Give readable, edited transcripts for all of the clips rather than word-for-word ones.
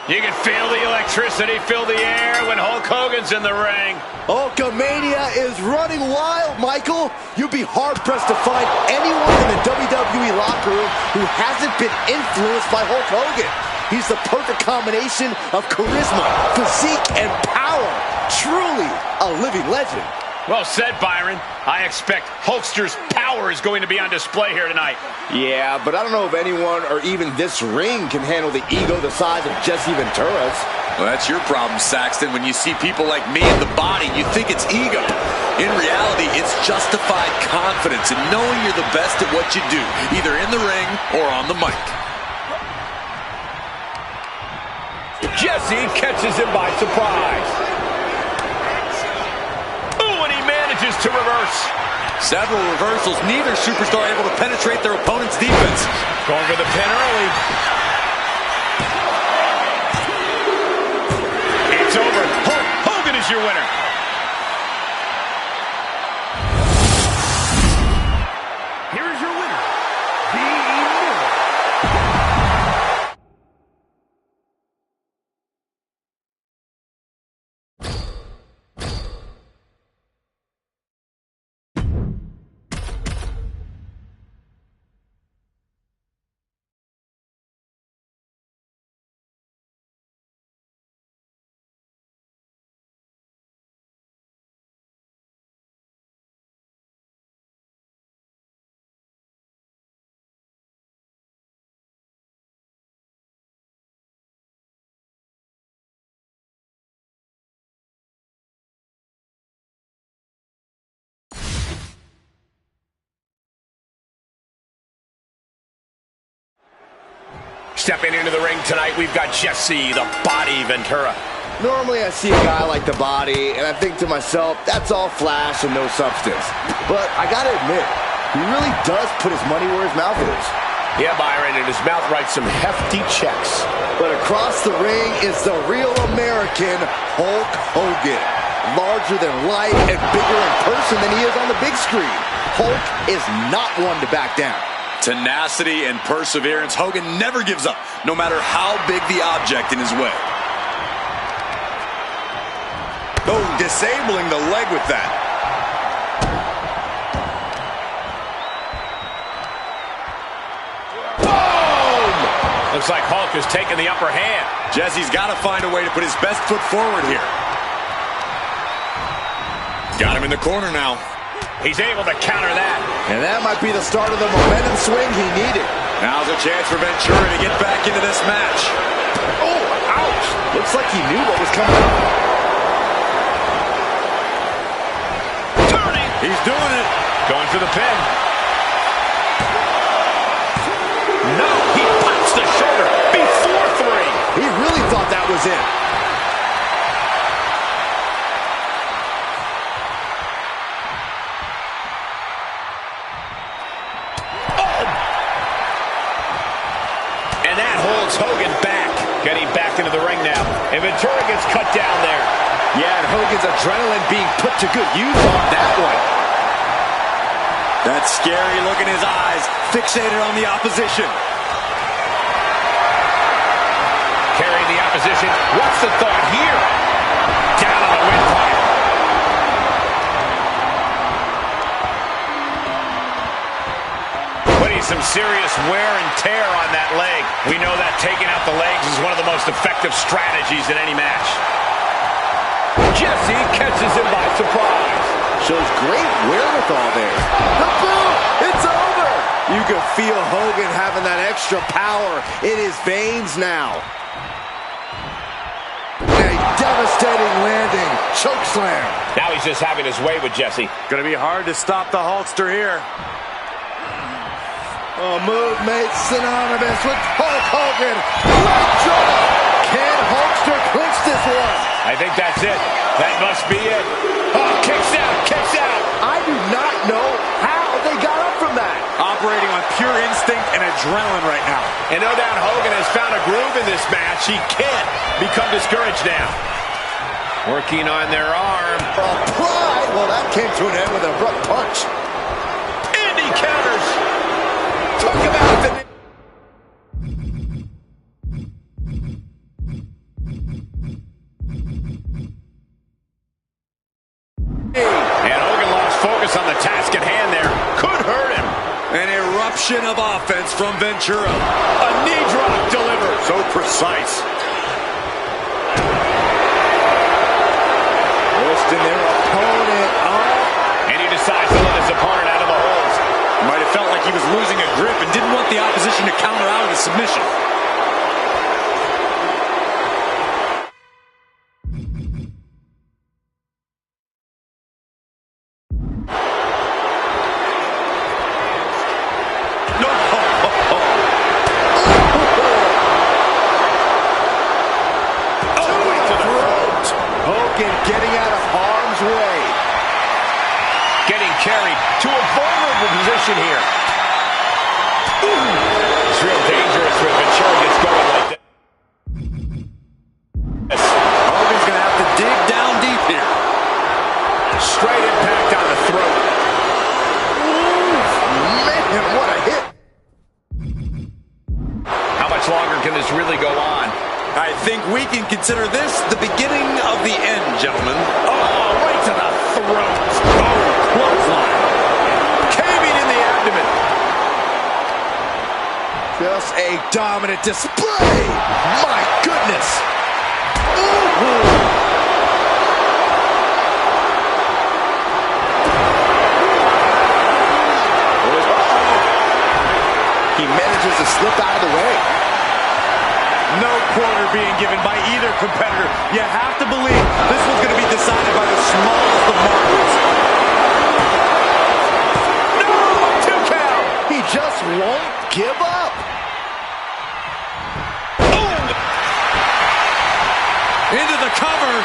You can feel the electricity, feel the air when Hulk Hogan's in the ring. Hulkamania is running wild, Michael. You'd be hard-pressed to find anyone in the WWE locker room who hasn't been influenced by Hulk Hogan. He's the perfect combination of charisma, physique, and power. Truly a living legend. Well said, Byron. I expect Hulkster's power is going to be on display here tonight. Yeah, but I don't know if anyone or even this ring can handle the ego the size of Jesse Ventura's. Well, that's your problem, Saxton. When you see people like me in the body, you think it's ego. In reality, it's justified confidence in knowing you're the best at what you do, either in the ring or on the mic. Jesse catches him by surprise. To reverse. Several reversals, neither superstar able to penetrate their opponent's defense. Going for the pin early. It's over. Hulk Hogan is your winner. Here is your winner, the Stepping into the ring tonight, we've got Jesse, the Body Ventura. Normally I see a guy like the Body, and I think to myself, that's all flash and no substance. But I gotta admit, he really does put his money where his mouth is. Yeah, Byron, and his mouth writes some hefty checks. But across the ring is the real American Hulk Hogan. Larger than life and bigger in person than he is on the big screen. Hulk is not one to back down. Tenacity and perseverance. Hogan never gives up, no matter how big the object in his way. Oh, disabling the leg with that. Boom! Looks like Hulk has taken the upper hand. Jesse's got to find a way to put his best foot forward here. Got him in the corner now. He's able to counter that. And that might be the start of the momentum swing he needed. Now's a chance for Ventura to get back into this match. Oh, ouch! Looks like he knew what was coming up. Turning. He's doing it. Going for the pin. No, he pops the shoulder before 3. He really thought that was it. And that holds Hogan back. Getting back into the ring now. And Ventura gets cut down there. Yeah, and Hogan's adrenaline being put to good use on that one. That scary look in his eyes, fixated on the opposition. Carrying the opposition. What's the thought here? Down on the windpipe. Putting some serious wear and tear on that leg. We know that taking out the legs is one of the most effective strategies in any match. Jesse catches him by surprise. Shows great wherewithal there. The boom! It's over! You can feel Hogan having that extra power in his veins now. A devastating landing. Chokeslam. Now he's just having his way with Jesse. Gonna be hard to stop the Hulkster here. A move made synonymous with Hulk Hogan. Electro! Can Hulkster clinch this one? I think that's it. That must be it. Oh, kicks out, kicks out. I do not know how they got up from that. Operating on pure instinct and adrenaline right now. And no doubt Hogan has found a groove in this match. He can't become discouraged now. Working on their arm. Applied. Well, that came to an end with an abrupt punch. And he counters. Talk about the... And Hogan lost focus on the task at hand there. Could hurt him. An eruption of offense from Ventura. A knee drop delivered. So precise. Lifting their opponent up. And he decides to let his opponent out of the hold. Might have felt like he was losing a grip and didn't want the opposition to counter out of the submission. Getting out of harm's way. Getting carried to a vulnerable position here. It's real dangerous when Ventura gets going like that. Hogan's going to have to dig down deep here. Straight impact on the throat. Man, what a hit. How much longer can this really go on? I think we can consider this the beginning of the end, gentlemen. Oh, right to the throat. Oh, clothesline. Caving in the abdomen. Just a dominant display. My goodness. Ooh. He manages to slip out of the way. No quarter being given by either competitor. You have to believe this one's going to be decided by the smallest of margins. No! 2 count! He just won't give up. Oh! Into the cover.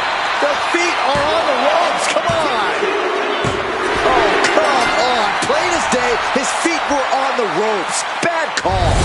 The feet are on the ropes. Come on. Oh, come on. Plain as day, his feet were on the ropes. Bad call.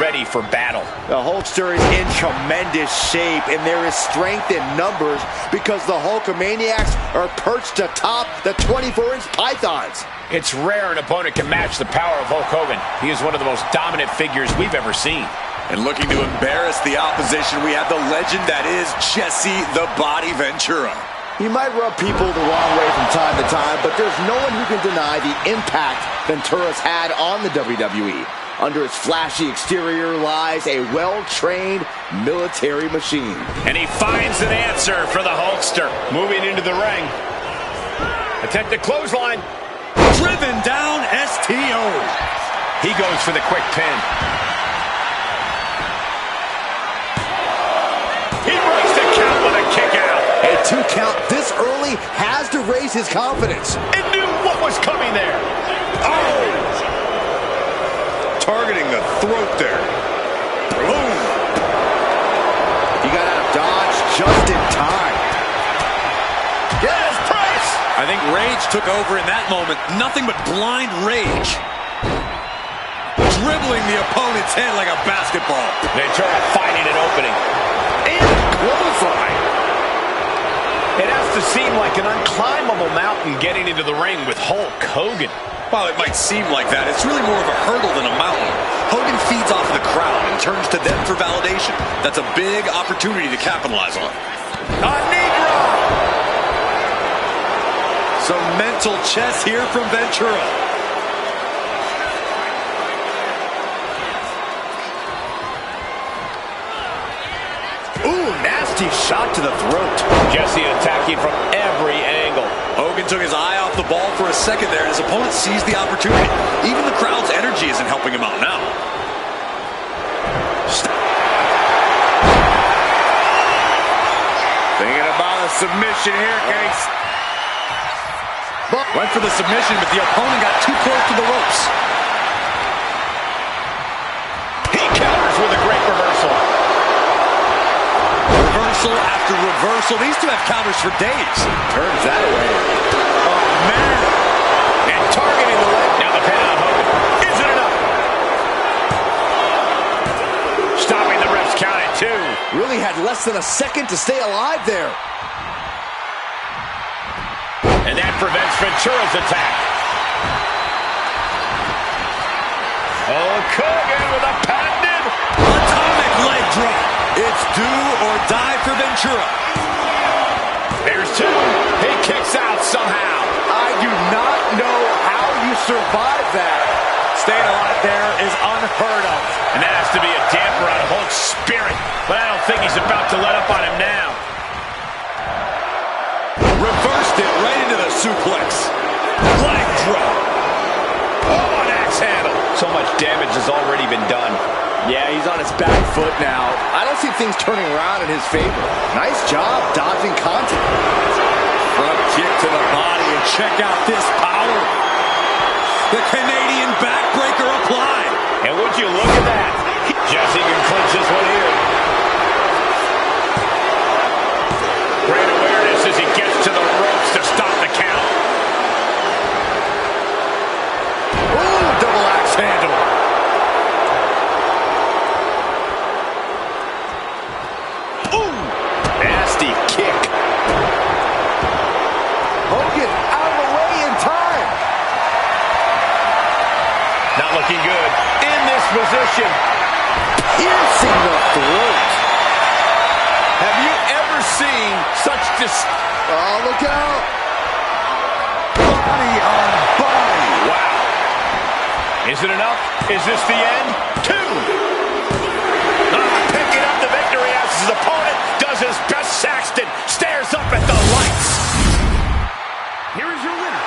ready for battle. The Hulkster is in tremendous shape, and there is strength in numbers because the Hulkamaniacs are perched atop the 24-inch pythons. It's rare an opponent can match the power of Hulk Hogan. He is one of the most dominant figures we've ever seen. And looking to embarrass the opposition, we have the legend that is Jesse the Body Ventura. He might rub people the wrong way from time to time, but there's no one who can deny the impact Ventura's had on the WWE. Under its flashy exterior lies a well-trained military machine. And he finds an answer for the Hulkster. Moving into the ring. Attempted clothesline. Driven down STO. He goes for the quick pin. He breaks the count with a kick out. A 2 count this early has to raise his confidence. It knew what was coming there. Oh! Targeting the throat there. Boom! He got out of dodge just in time. Get his price! I think rage took over in that moment. Nothing but blind rage. Dribbling the opponent's head like a basketball. Ventura finding an opening. And clothesline. It has to seem like an unclimbable mountain getting into the ring with Hulk Hogan. While it might seem like that, it's really more of a hurdle than a mountain. Hogan feeds off the crowd and turns to them for validation. That's a big opportunity to capitalize on. A knee drop! Some mental chess here from Ventura. Ooh, nasty shot to the throat. Jesse attacking from every angle. Hogan took his eye off the ball for a second there, and his opponent seized the opportunity. Even the crowd's energy isn't helping him out now. Thinking about a submission here, Case. Went for the submission, but the opponent got too close to the ropes. He counters with a great reversal. Reversal after reversal. These two have counters for days. Turns that away. Oh, man. And targeting the leg. Now the pin on Hogan. Is it enough? Stopping the ref's count at 2. Really had less than a second to stay alive there. And that prevents Ventura's attack. Hulk Hogan with a patented Atomic leg drop. It's do or die for Ventura. There's 2. He kicks out somehow. I do not know how you survive that. Staying alive there is unheard of. And that has to be a damper on Hulk's spirit. But I don't think he's about to let up on him now. Reversed it right into the suplex. Leg drop. Oh, an axe handle. So much damage has already been done. Yeah, he's on his back foot now. I don't see things turning around in his favor. Nice job dodging contact. Front kick to the body, and check out this power. The Canadian backbreaker applied. And would you look at that? Jesse can clinch this one here. Great awareness as he gets to the ropes to stop the count. Ooh, double axe handle. Ooh, nasty kick. Hogan out of the way in time. Not looking good in this position. Piercing the throat. Have you ever seen such Oh, look out. Body on body. Wow. Is it enough? Is this the end? 2. Picking up the victory as his opponent does his best. Saxton stares up at the lights. Here is your winner,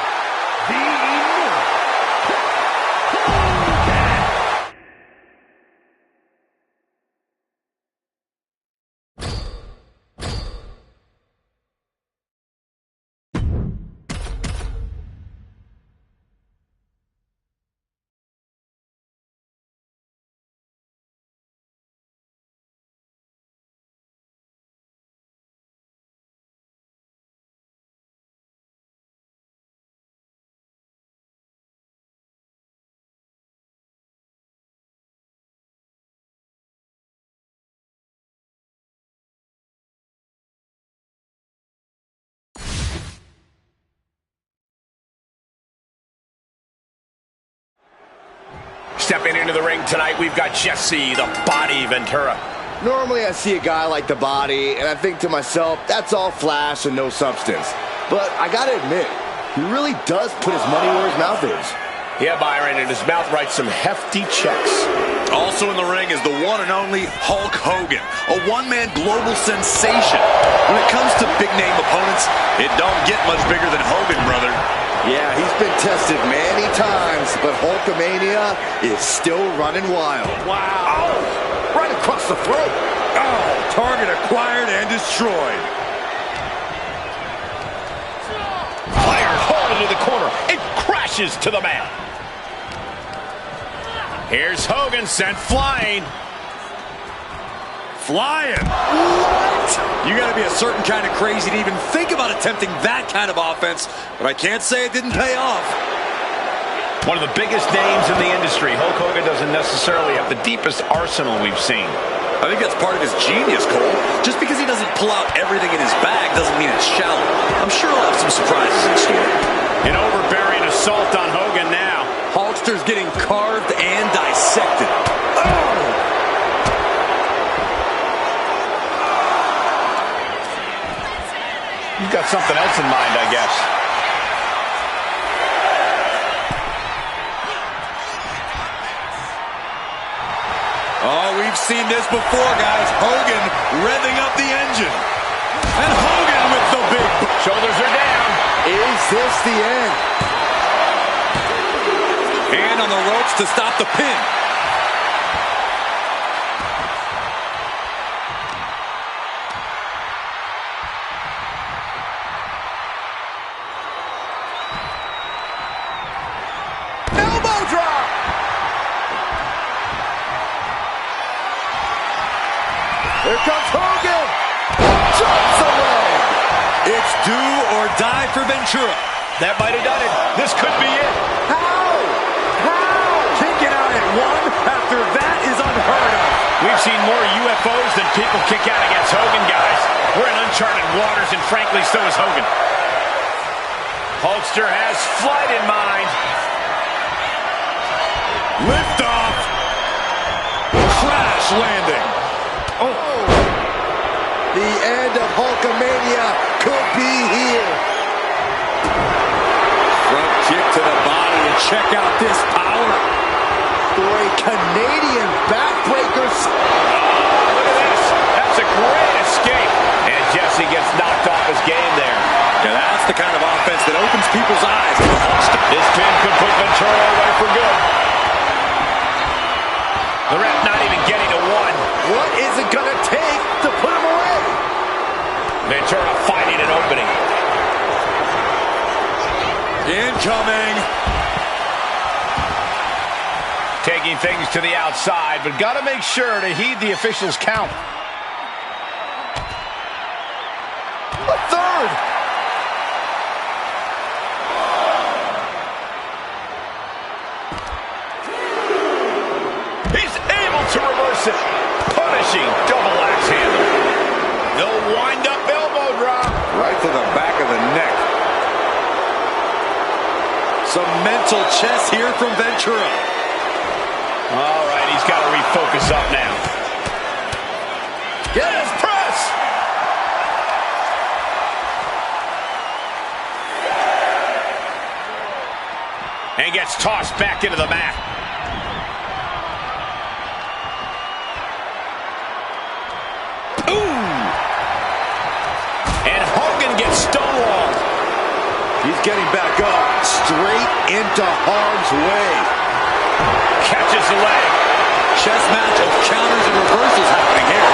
Stepping into the ring tonight, we've got Jesse, the Body Ventura. Normally I see a guy like the Body, and I think to myself, that's all flash and no substance. But I gotta admit, he really does put his money where his mouth is. Yeah, Byron, and his mouth writes some hefty checks. Also in the ring is the one and only Hulk Hogan, a one-man global sensation. When it comes to big-name opponents, it don't get much bigger than Hogan, brother. Yeah, he's been tested many times, but Hulkamania is still running wild. Wow. Right across the throat. Oh, target acquired and destroyed. Fired hard into the corner. It crashes to the mat. Here's Hogan sent flying. Flying. What? You got to be a certain kind of crazy to even think about attempting that kind of offense, but I can't say it didn't pay off. One of the biggest names in the industry. Hulk Hogan doesn't necessarily have the deepest arsenal we've seen. I think that's part of his genius, Cole. Just because he doesn't pull out everything in his bag doesn't mean it's shallow. I'm sure he'll have some surprises in store. An overbearing assault on Hogan now. Hulkster's getting carved and dissected. Oh! You've got something else in mind, I guess. Oh, we've seen this before, guys. Hogan revving up the engine. And Hogan with the big... Shoulders are down. Is this the end? Hand on the ropes to stop the pin. Elbow drop! Here comes Hogan! Jumps away! It's do or die for Ventura. That might have done it. This could be it. How? Kicking out at one after that is unheard of. We've seen more UFOs than people kick out against Hogan, guys. We're in uncharted waters, and frankly, so is Hogan. Hulkster has flight in mind. Lift off. Crash landing. Oh! The end of Hulkamania could be here. Front kick to the body and check out this power. For a Canadian backbreaker. Look at this. That's a great escape. And Jesse gets knocked off his game there. Now that's the kind of offense that opens people's eyes. This pin could put Ventura away for good. The ref not even getting to one. What is it going to take to put him away? Ventura finding an opening. Incoming. Taking things to the outside, but got to make sure to heed the officials' count. A third. He's able to reverse it. Punishing double axe handle. No wind-up elbow drop. Right to the back of the neck. Some mental chess here from Ventura. All right, he's got to refocus up now. Get his press. And gets tossed back into the mat. Ooh! And Hogan gets stonewalled. He's getting back up, straight into harm's way. Catches the leg. Chess match of counters and reversals happening here.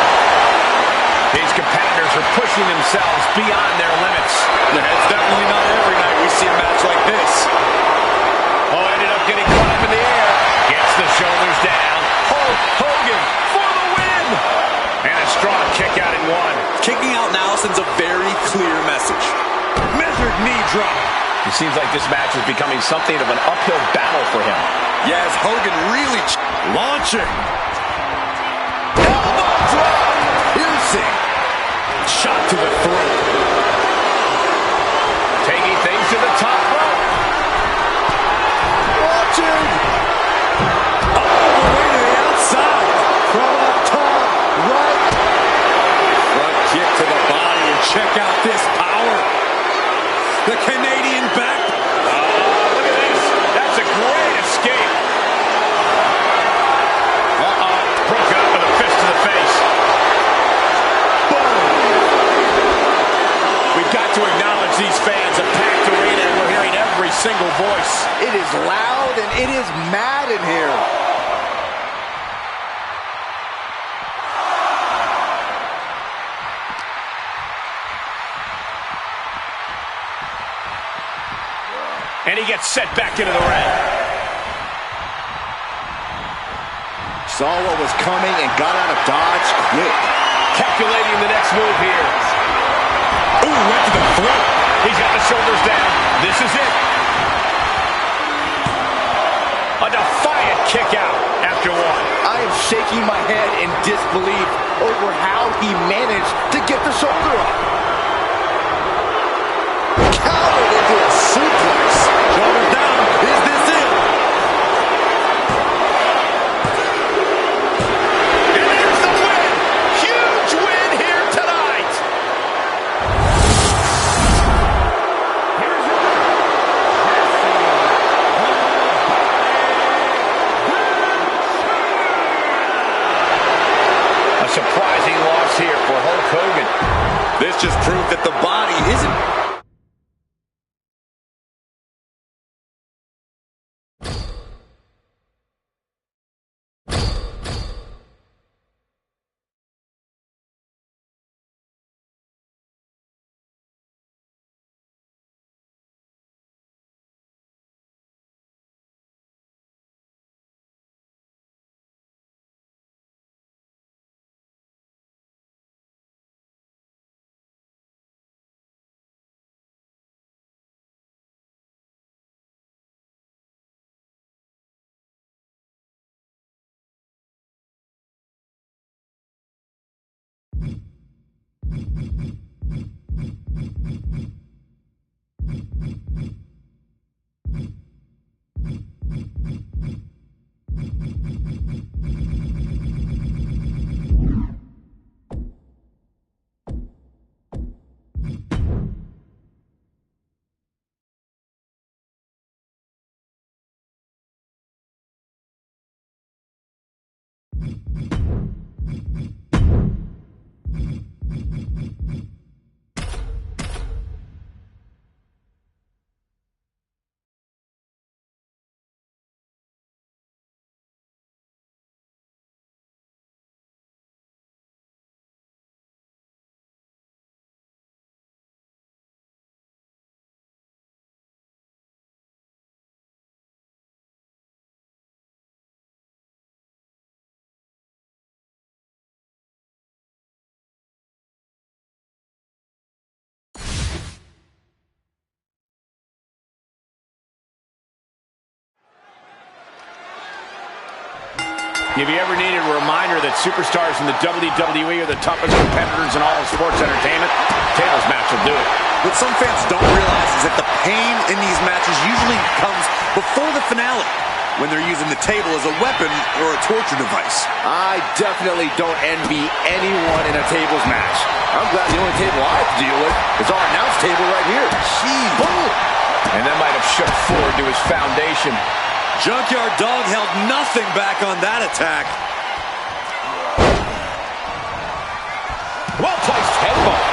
These competitors are pushing themselves beyond their limits. It's definitely not every night we see a match like this. Oh, ended up getting caught up in the air. Gets the shoulders down. Hulk Hogan for the win. And a strong kick out in one. Kicking out now sends a very clear message. Measured knee drop. It seems like this match is becoming something of an uphill battle for him. Yes, Hogan really launching. Elbow drop. Piercing. Shot to the throat. Taking things to the top rope. Watching. Oh, single voice. It is loud and it is mad in here. And he gets set back into the ring. Saw what was coming and got out of dodge quick. Calculating the next move here. Ooh, right to the throat. He's got the shoulders down. This is it. A defiant kick out after one. I am shaking my head in disbelief over how he managed to get the shoulder up. Countered into a suplex. Shoulders down. Is this it? And there's the win. Huge win here tonight. A surprising loss here for Hulk Hogan. This just proved that the body isn't... Have you ever needed a reminder that superstars in the WWE are the toughest competitors in all of sports entertainment? Tables match will do it. What some fans don't realize is that the pain in these matches usually comes before the finale, when they're using the table as a weapon or a torture device. I definitely don't envy anyone in a tables match. I'm glad the only table I have to deal with is our announce table right here. Jeez. Boom. And that might have shook Ford to his foundation. Junkyard Dog held nothing back on that attack. Well-placed headbutt.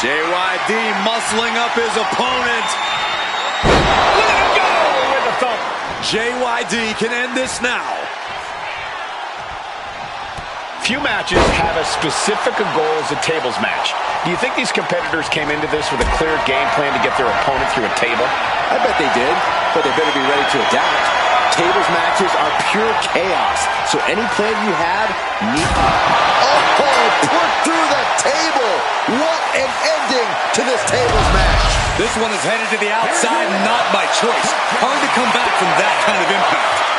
JYD muscling up his opponent. Look at him go with the thump. JYD can end this now. Few matches have as specific a goal as a tables match. Do you think these competitors came into this with a clear game plan to get their opponent through a table? I bet they did, but they better be ready to adapt. Tables matches are pure chaos, so any plan you had need... Oh, put through the table! What an ending to this tables match! This one is headed to the outside, not by choice. Hard to come back from that kind of impact.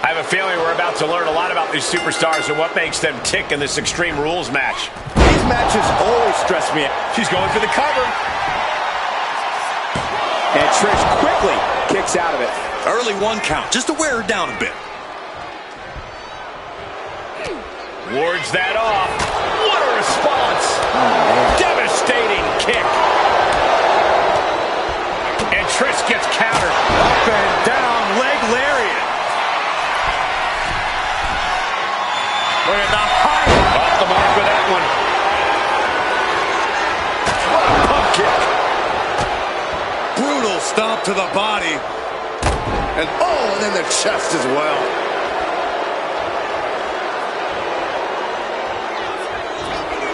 I have a feeling we're about to learn a lot about these superstars and what makes them tick in this Extreme Rules match. These matches always stress me out. She's going for the cover. And Trish quickly kicks out of it. Early 1 count, just to wear her down a bit. Wards that off. What a response. Devastating kick. And Trish gets countered. Up and down, leg lariat. Look at the height. Off the mark with that one. What a pump kick. Brutal stomp to the body. And then the chest as well.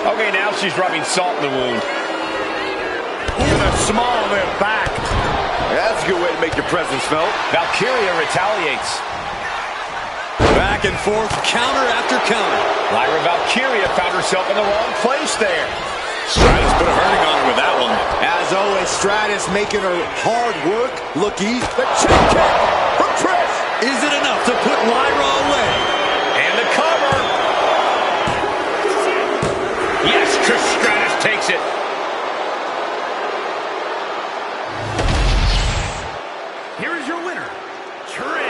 Okay, now she's rubbing salt in the wound. With a small lift back. That's a good way to make your presence felt. Valkyria retaliates. Back and forth, counter after counter. Lyra Valkyria found herself in the wrong place there. Stratus put a hurting on her with that one. As always, Stratus making her hard work look easy. The check kick from Trish. Is it enough to put Lyra away? And the cover. Yes, Trish Stratus takes it. Here is your winner, Trish.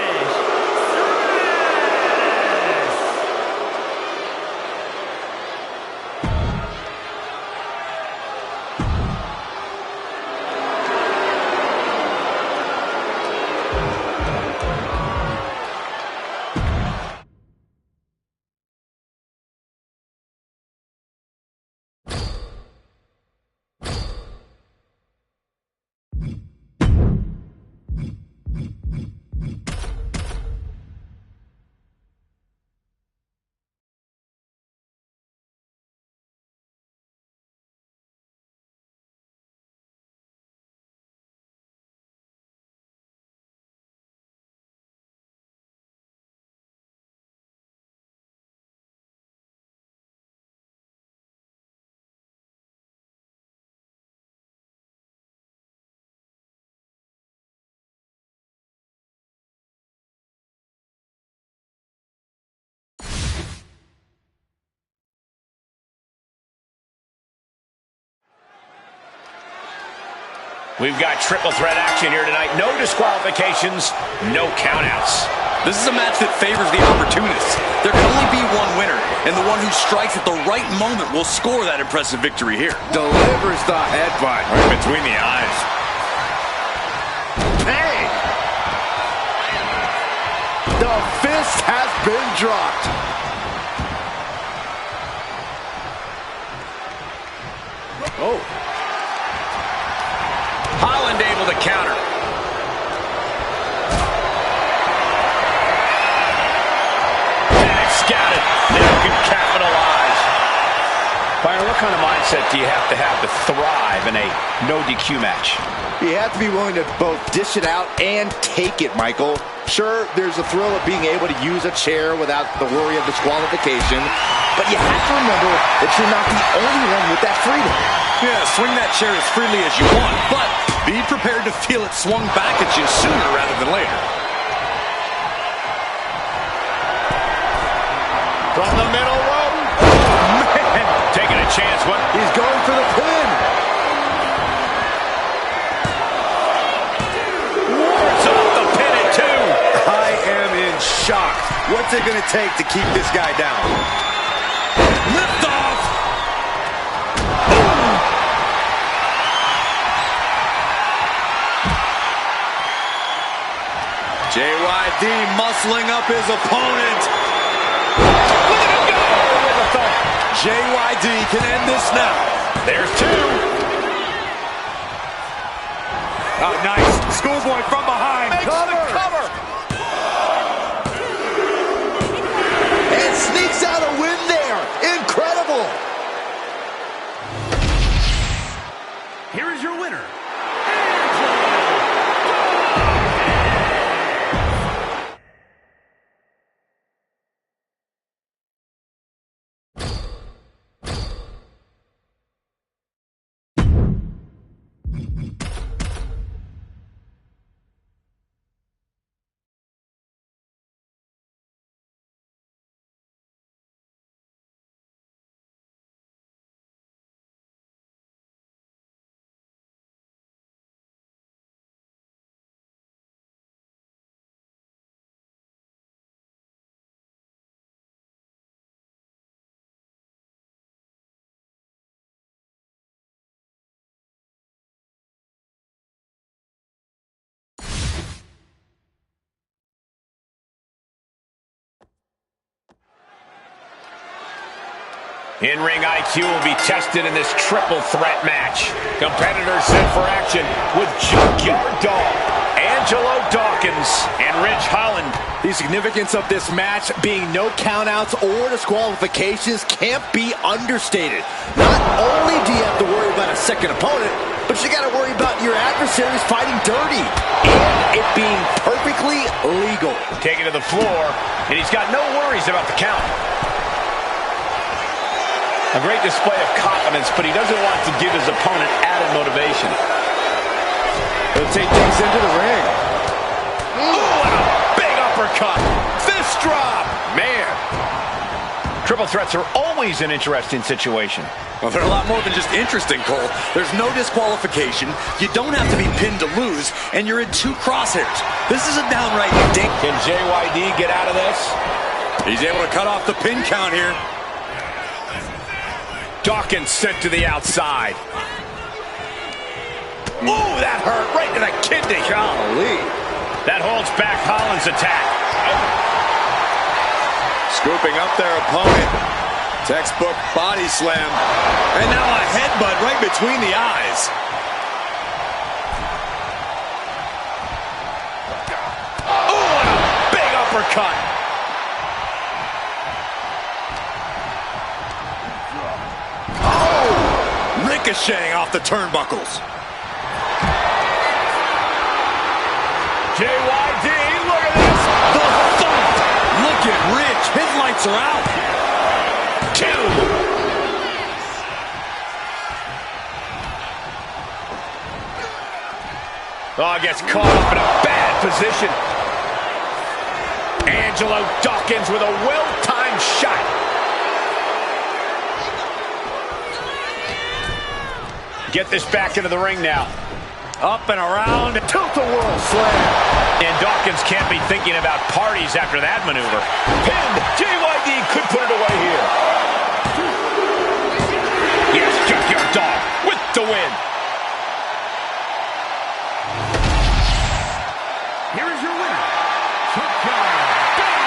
We've got triple threat action here tonight. No disqualifications, no countouts. This is a match that favors the opportunists. There can only be one winner, and the one who strikes at the right moment will score that impressive victory here. Delivers the headbutt. Right between the eyes. Bang! The fist has been dropped. Oh. Holland able to counter. And scouted. Now can capitalize. Byron, what kind of mindset do you have to thrive in a no DQ match? You have to be willing to both dish it out and take it, Michael. Sure, there's a thrill of being able to use a chair without the worry of disqualification, but you have to remember that you're not the only one with that freedom. Yeah, swing that chair as freely as you want, but be prepared to feel it swung back at you sooner rather than later. From the middle rope. Oh, man. Taking a chance. What? He's going for the pin. Wards off the pin at 2. I am in shock. What's it going to take to keep this guy down? Lift off! JYD muscling up his opponent. Look at him go with the thump. JYD can end this now. There's 2. Oh, nice. Schoolboy from behind. Makes the cover. And sneaks out a win there. Incredible. Here is your winner, In-ring IQ will be tested in this triple threat match. Competitors set for action with Junkyard Dog, Angelo Dawkins, and Ridge Holland. The significance of this match being no countouts or disqualifications can't be understated. Not only do you have to worry about a second opponent, but you got to worry about your adversaries fighting dirty and it being perfectly legal. Taken to the floor, and he's got no worries about the count. A great display of confidence, but he doesn't want to give his opponent added motivation. He'll take things into the ring. Ooh, and a big uppercut. Fist drop. Man. Triple threats are always an interesting situation. Well, they're a lot more than just interesting, Cole. There's no disqualification. You don't have to be pinned to lose, and you're in two crosshairs. This is a downright dink. Can JYD get out of this? He's able to cut off the pin count here. Dawkins sent to the outside. Ooh, that hurt right to the kidney. Golly. That holds back Holland's attack. Scooping up their opponent. Textbook body slam. And now a headbutt right between the eyes. Ooh, and a big uppercut. Ricocheting off the turnbuckles. JYD, look at this. The thump. Look at Ridge. His lights are out. 2. Oh, gets caught up in a bad position. Angelo Dawkins with a well-timed shot. Get this back into the ring now. Up and around. Tilt-a-whirl slam. And Dawkins can't be thinking about parties after that maneuver. Pinned. JYD could put it away here. Yes, Junkyard Dog with the win. Here is your winner, Junkyard Dog.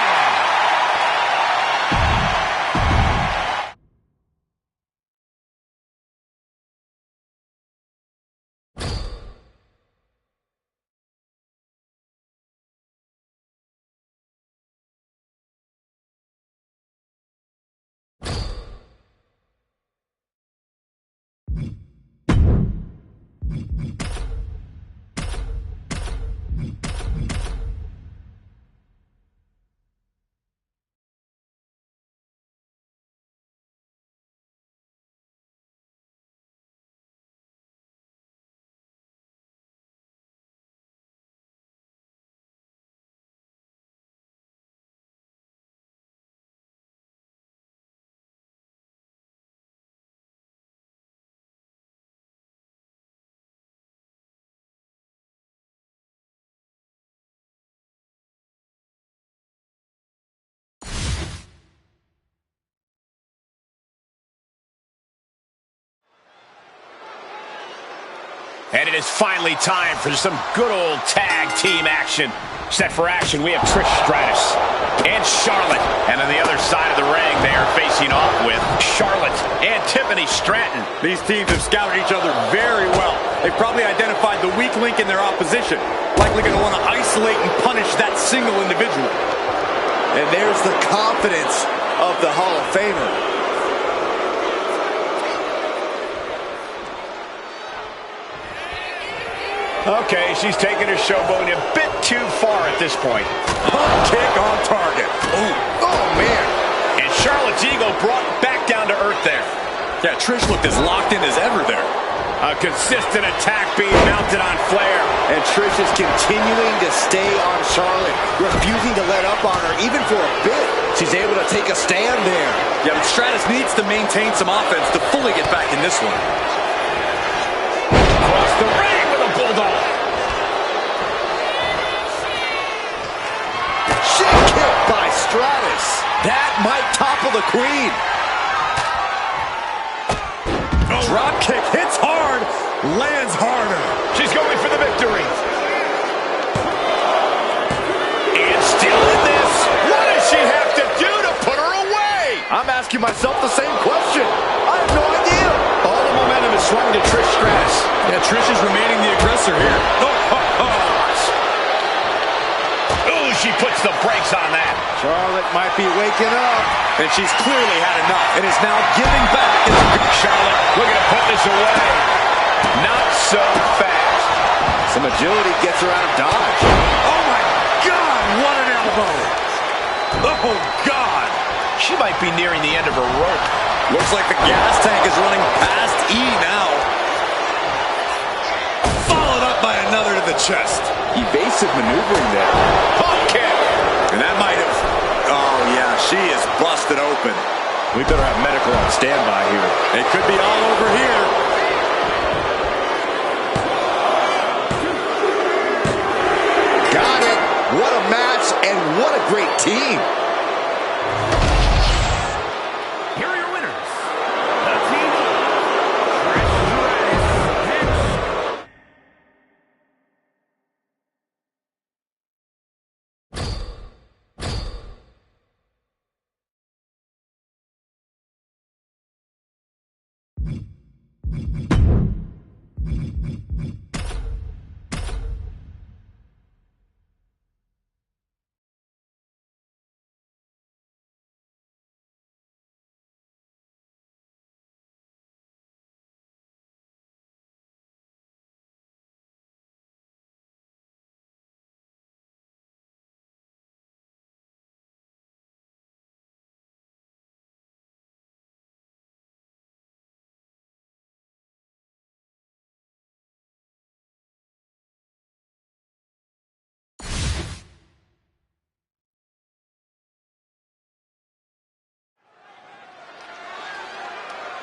And it is finally time for some good old tag team action. Set for action, we have Trish Stratus and Charlotte. And on the other side of the ring, they are facing off with Charlotte and Tiffany Stratton. These teams have scouted each other very well. They've probably identified the weak link in their opposition. Likely going to want to isolate and punish that single individual. And there's the confidence of the Hall of Famer. Okay, she's taking her showboat a bit too far at this point. Pump kick on target. Ooh. Oh, man. And Charlotte's ego brought back down to earth there. Yeah, Trish looked as locked in as ever there. A consistent attack being mounted on Flair. And Trish is continuing to stay on Charlotte, refusing to let up on her, even for a bit. She's able to take a stand there. Yeah, but Stratus needs to maintain some offense to fully get back in this one. Across the ring with a bulldog. Shit kick by Stratus. That might topple the Queen. Drop kick hits hard, lands harder. She's going for the victory. And still in this. What does she have to do to put her away? I'm asking myself the same question. Trish is remaining the aggressor here. Ooh, she puts the brakes on that. Charlotte might be waking up. And she's clearly had enough and is now giving back. Charlotte looking to put this away. Not so fast. Some agility gets her out of dodge. Oh, my God, what an elbow. Oh, God. She might be nearing the end of her rope. Looks like the gas tank is running past E now. Followed up by another to the chest. Evasive maneuvering there. Pump kick. And that might have... Oh, yeah, she is busted open. We better have medical on standby here. It could be all over here. Got it. What a match and what a great team. Here are your winners. The team of Trish Stratus and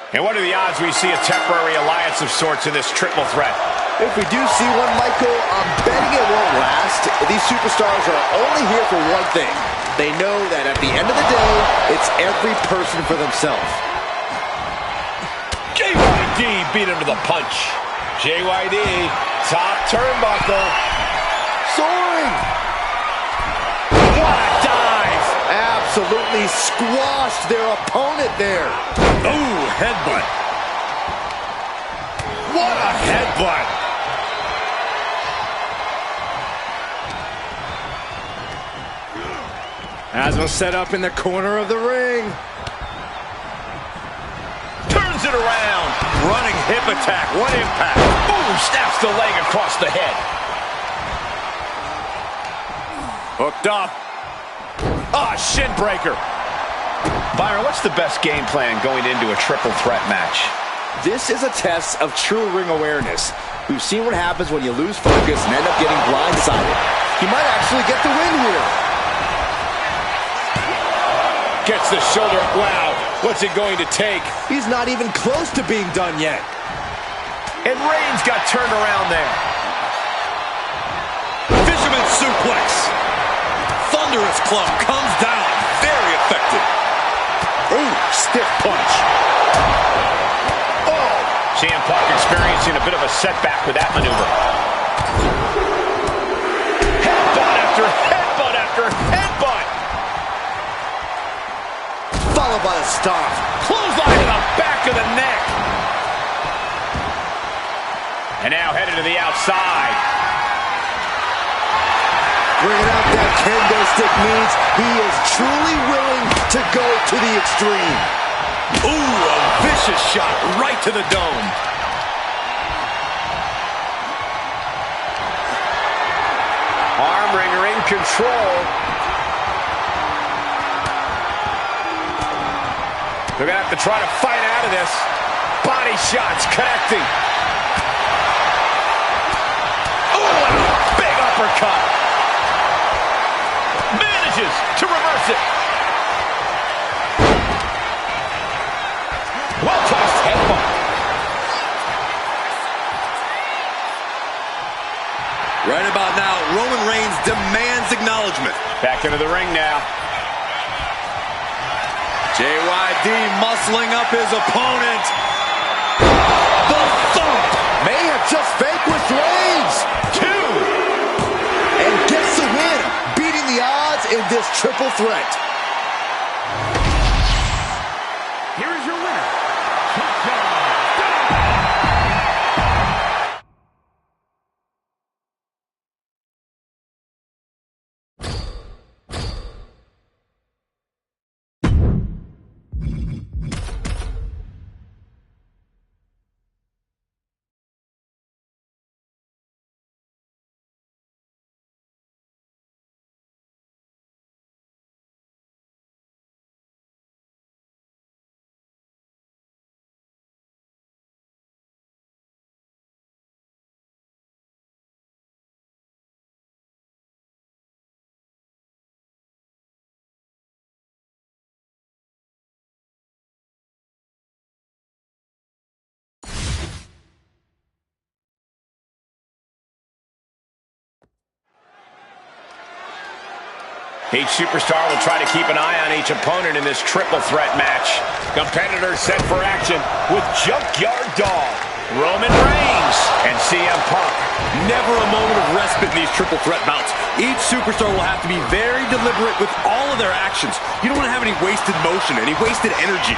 And what are the odds we see a temporary alliance of sorts in this triple threat? If we do see one, Michael, I'm betting it won't last. These superstars are only here for one thing. They know that at the end of the day, it's every person for themselves. JYD beat him to the punch. JYD, top turnbuckle. Soaring! What a dive! Absolutely squashed their opponent there. Ooh, headbutt. What a headbutt! Asma set up in the corner of the ring. Turns it around. Running hip attack. What impact. Ooh, snaps the leg across the head. Hooked up. Ah, shin breaker. Byron, what's the best game plan going into a triple threat match? This is a test of true ring awareness. We've seen what happens when you lose focus and end up getting blindsided. He might actually get the win here. Gets the shoulder. Wow, what's it going to take? He's not even close to being done yet. And Reigns got turned around there. Fisherman suplex. Thunderous club comes down. Very effective. Ooh, stiff punch. Oh! CM Punk experiencing a bit of a setback with that maneuver. Headbutt after headbutt after headbutt. Followed by a stomp. Clothesline to the back of the neck. And now headed to the outside. Bringing out that kendo stick means he is truly willing to go to the extreme. Ooh, a vicious shot right to the dome. Arm wringer in control. They're going to have to try to fight out of this. Body shots connecting. Ooh, and a big uppercut. Manages to reverse it. Well-placed headbutt. Right about now, Roman Reigns demands acknowledgement. Back into the ring now. JYD muscling up his opponent. The thump May have just vanquished Reigns. 2. And gets the win, beating the odds in this triple threat. here is your winner, Each superstar will try to keep an eye on each opponent in this triple threat match. Competitors set for action with Junkyard Dog, Roman Reigns, and CM Punk. Never a moment of respite in these triple threat bouts. Each superstar will have to be very deliberate with all of their actions. You don't want to have any wasted motion, any wasted energy.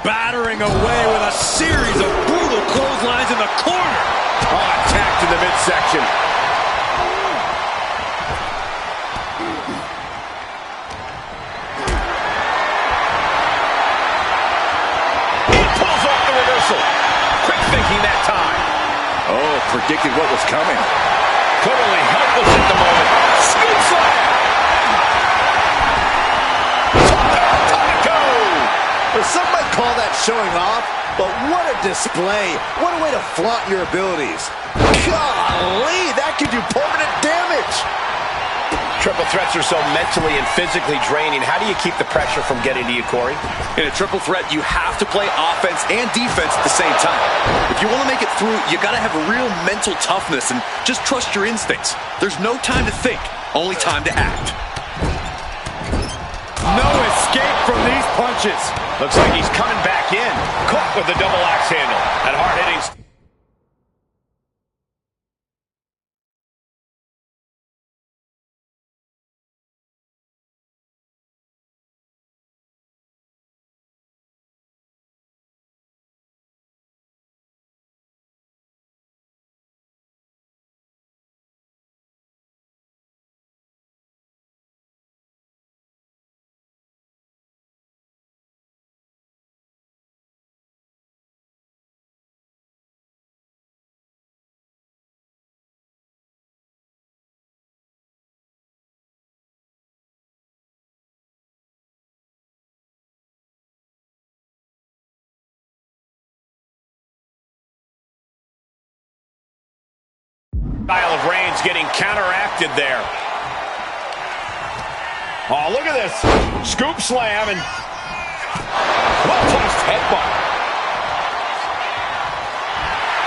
Battering away with a series of brutal clotheslines in the corner. Oh, attacked in the midsection. He pulls off the reversal. Quick thinking that time. Oh, predicted what was coming. Totally helpless at the moment. Scoop slam. Some might call that showing off, but what a display. What a way to flaunt your abilities. Golly, that could do permanent damage. Triple threats are so mentally and physically draining. How do you keep the pressure from getting to you, Corey? In a triple threat, you have to play offense and defense at the same time. If you want to make it through, you got to have a real mental toughness and just trust your instincts. There's no time to think, only time to act. No escape from these punches. Looks like he's coming back in. Caught with the double axe handle. And hard-hitting. Style of Reigns getting counteracted there. Oh, look at this. Scoop slam and well-placed headbutt.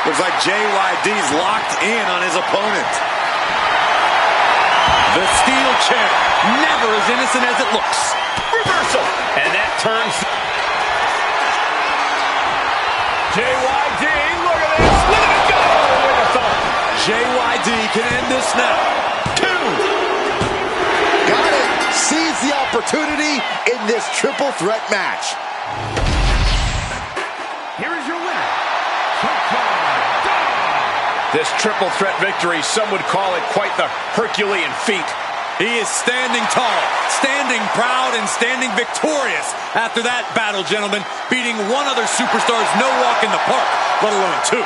Looks like JYD's locked in on his opponent. The steel chair, never as innocent as it looks. Reversal. And that turns. JYD, look at this. Look at it go with a thumb. JYD can end this now. 2. Got it. Seize the opportunity in this triple threat match. Here is your winner. This triple threat victory, some would call it quite the Herculean feat. He is standing tall, standing proud, and standing victorious after that battle, gentlemen. Beating one other superstar's no walk in the park, let alone 2.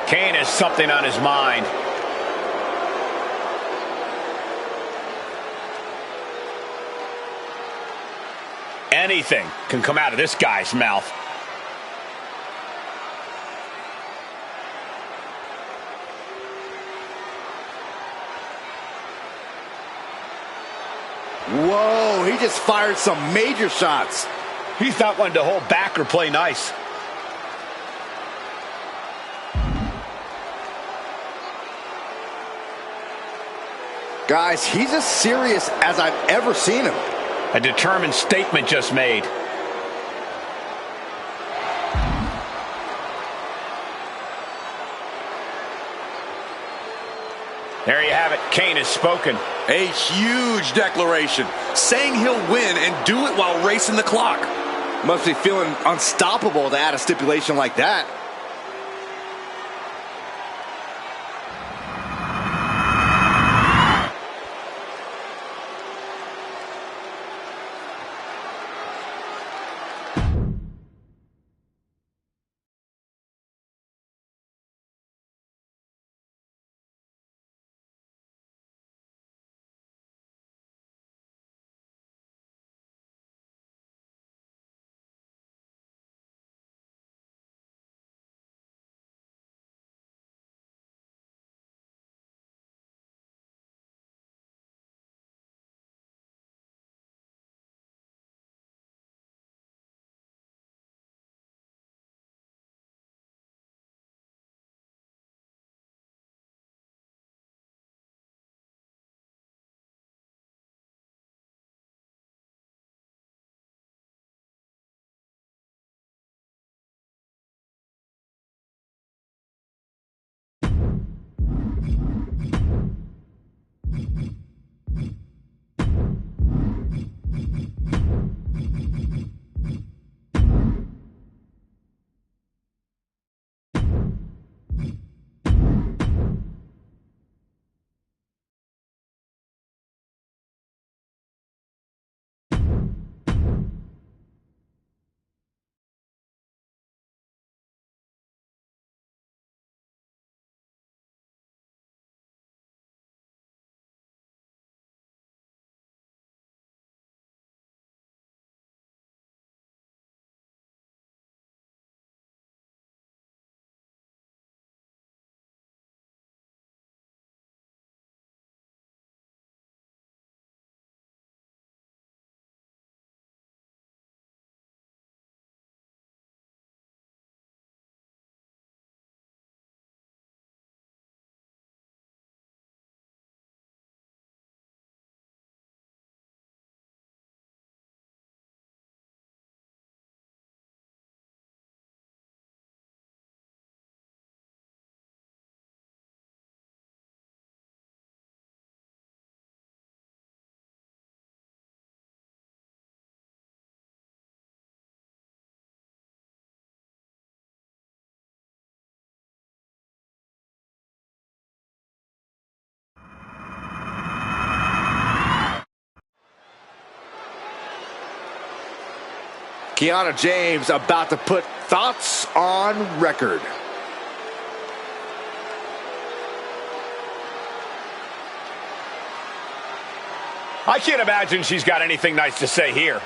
Kane has something on his mind. Anything can come out of this guy's mouth. Whoa, he just fired some major shots. He's not one to hold back or play nice. Guys, he's as serious as I've ever seen him. A determined statement just made. There you have it. Kane has spoken. A huge declaration, saying he'll win and do it while racing the clock. Must be feeling unstoppable to add a stipulation like that. Kiana James about to put thoughts on record. I can't imagine she's got anything nice to say here.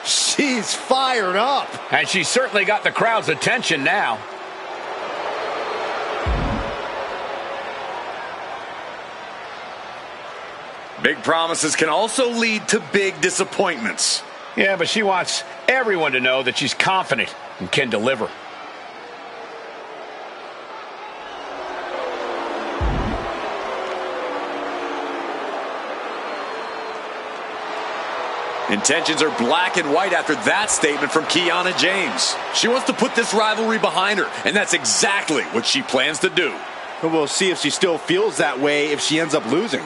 She's fired up. And she's certainly got the crowd's attention now. Big promises can also lead to big disappointments. Yeah, but she wants everyone to know that she's confident and can deliver. Intentions are black and white after that statement from Kiana James. She wants to put this rivalry behind her, and that's exactly what she plans to do. We'll see if she still feels that way if she ends up losing.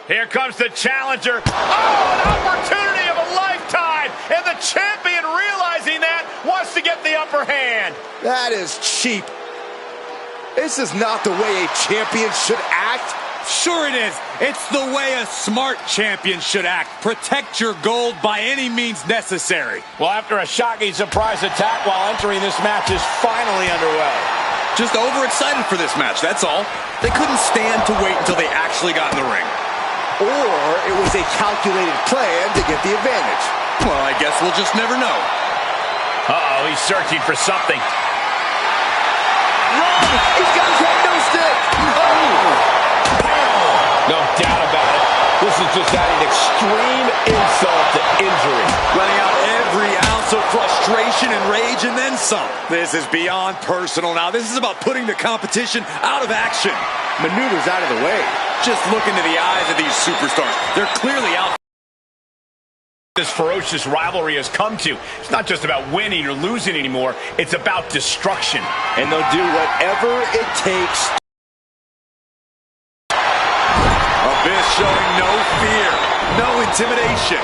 Here comes the challenger. Oh, an opportunity of a lifetime. And the champion, realizing that, wants to get the upper hand. That is cheap. This is not the way a champion should act. Sure it is. It's the way a smart champion should act. Protect your gold by any means necessary. Well, after a shocking surprise attack while entering this match is finally underway. Just overexcited for this match, that's all. They couldn't stand to wait until they actually got in the ring. Or it was a calculated plan to get the advantage. Well, I guess we'll just never know. Uh-oh, he's searching for something. He's got his kendo stick. Oh. No doubt about it. This is just adding extreme insult to injury. Letting out every ounce of frustration and rage and then some. This is beyond personal now. This is about putting the competition out of action. Maneuvers out of the way. Just look into the eyes of these superstars. They're clearly out. This ferocious rivalry has come to. It's not just about winning or losing anymore. It's about destruction. And they'll do whatever it takes. Abyss showing no fear, no intimidation.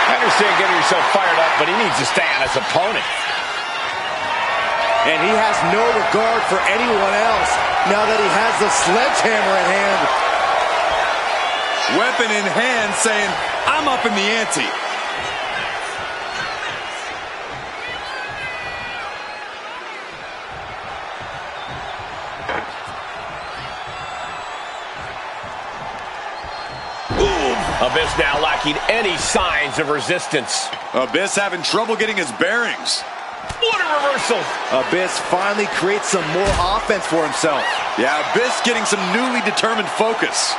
I understand getting yourself fired up, but he needs to stay on his opponent. And he has no regard for anyone else now that he has the sledgehammer at hand. Weapon in hand saying, I'm up in the ante. Abyss now lacking any signs of resistance. Abyss having trouble getting his bearings. What a reversal. Abyss finally creates some more offense for himself. Yeah, Abyss getting some newly determined focus.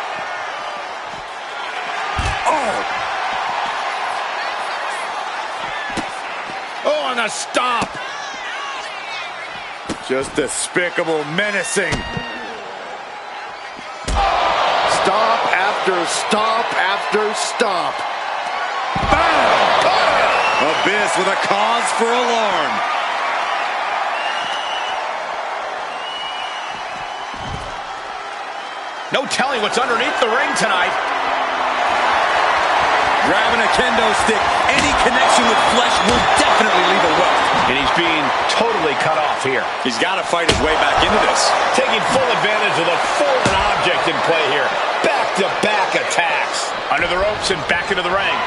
Oh, and a stomp. Just despicable, menacing. Stomp after stomp after stomp. Bam! Abyss with a cause for alarm. No telling what's underneath the ring tonight. Grabbing a kendo stick. Any connection with flesh will definitely leave a welt. And he's being totally cut off here. He's got to fight his way back into this. Taking full advantage of the foreign object in play here. Back-to-back attacks. Under the ropes and back into the ring.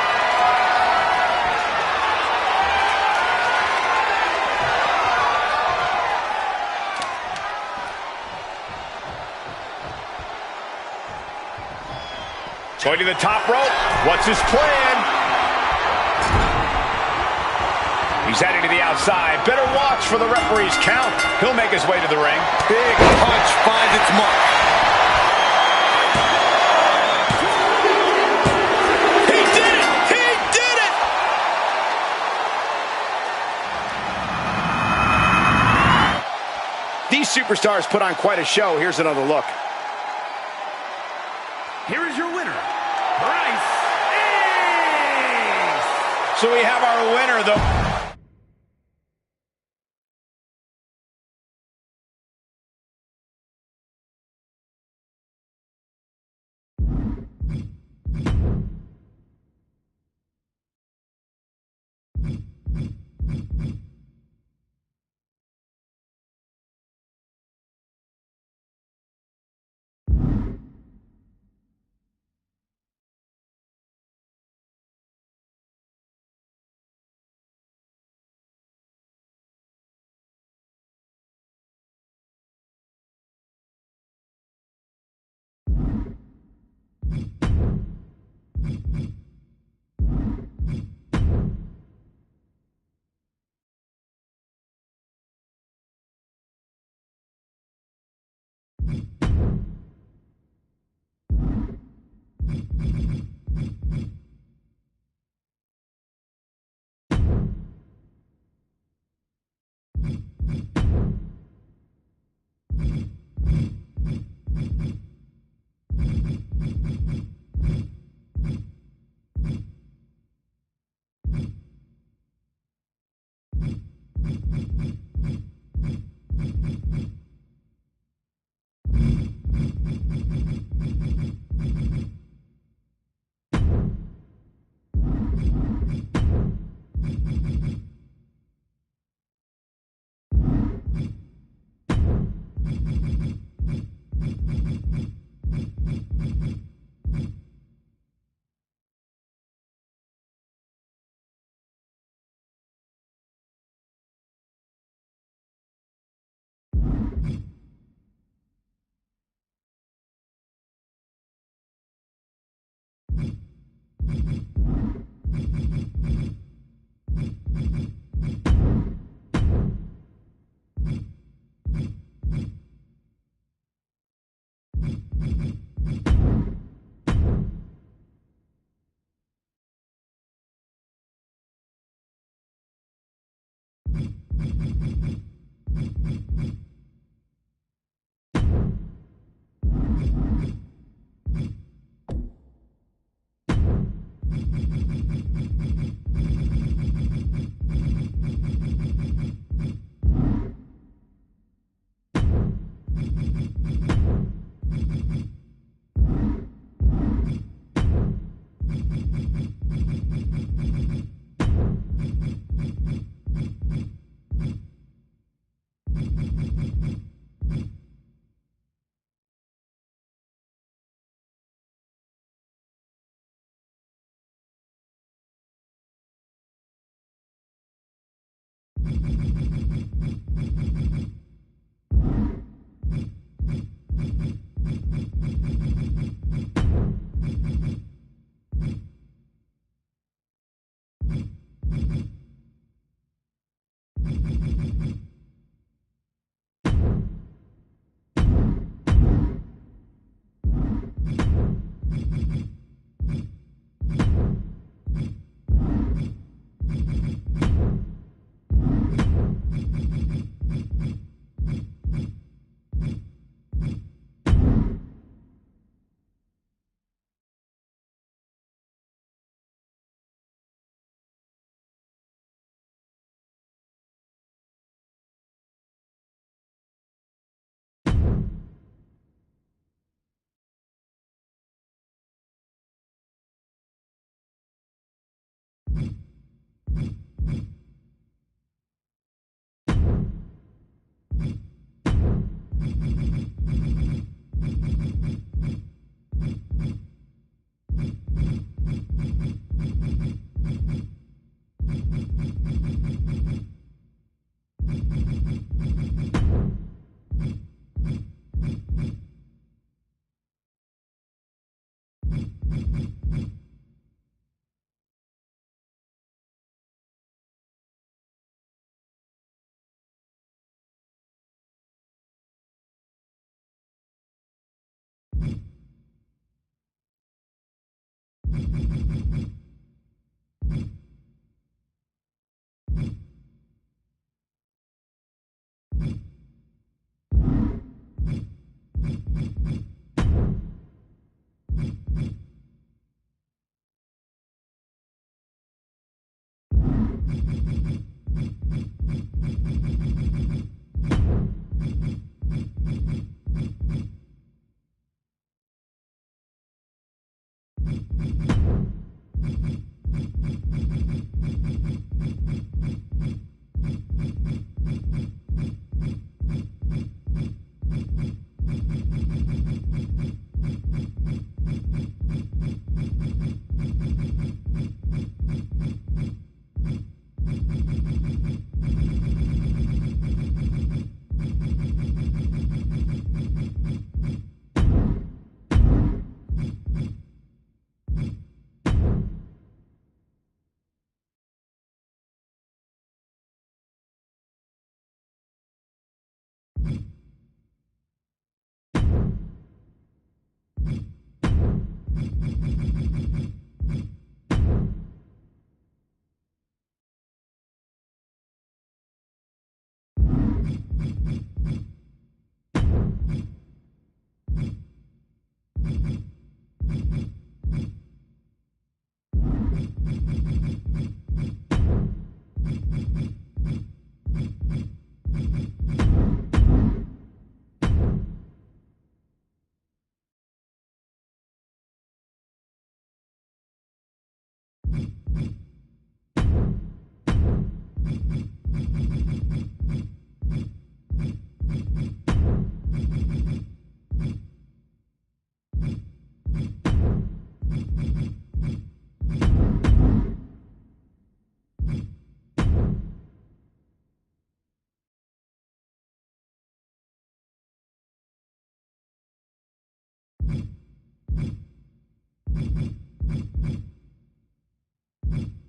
Going to the top rope. What's his plan? He's heading to the outside. Better watch for the referee's count. He'll make his way to the ring. Big punch finds its mark. He did it! He did it! These superstars put on quite a show. Here's another look. Here is your winner, Bryce. So we have our winner, though. You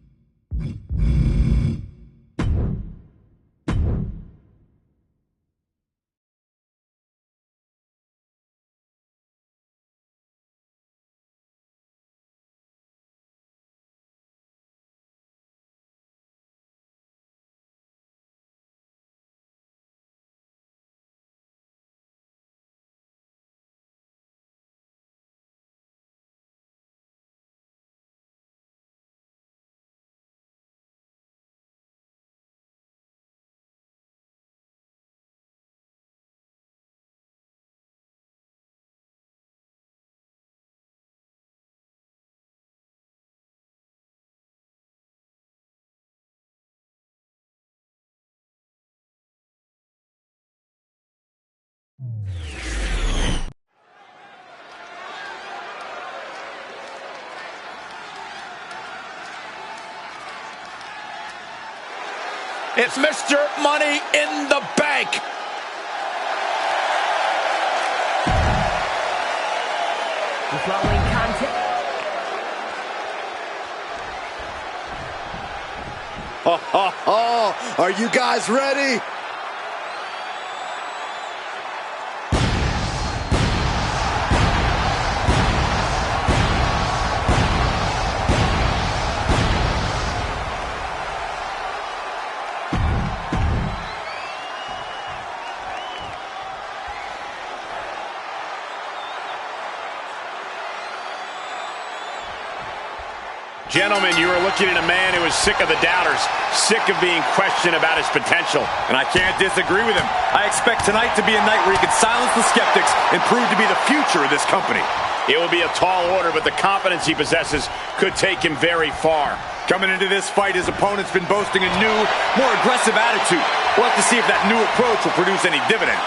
It's Mr. Money in the Bank. The following contest. Are you guys ready? Gentlemen, you are looking at a man who is sick of the doubters, sick of being questioned about his potential. And I can't disagree with him. I expect tonight to be a night where he can silence the skeptics and prove to be the future of this company. It will be a tall order, but the confidence he possesses could take him very far. Coming into this fight, his opponent's been boasting a new, more aggressive attitude. We'll have to see if that new approach will produce any dividend.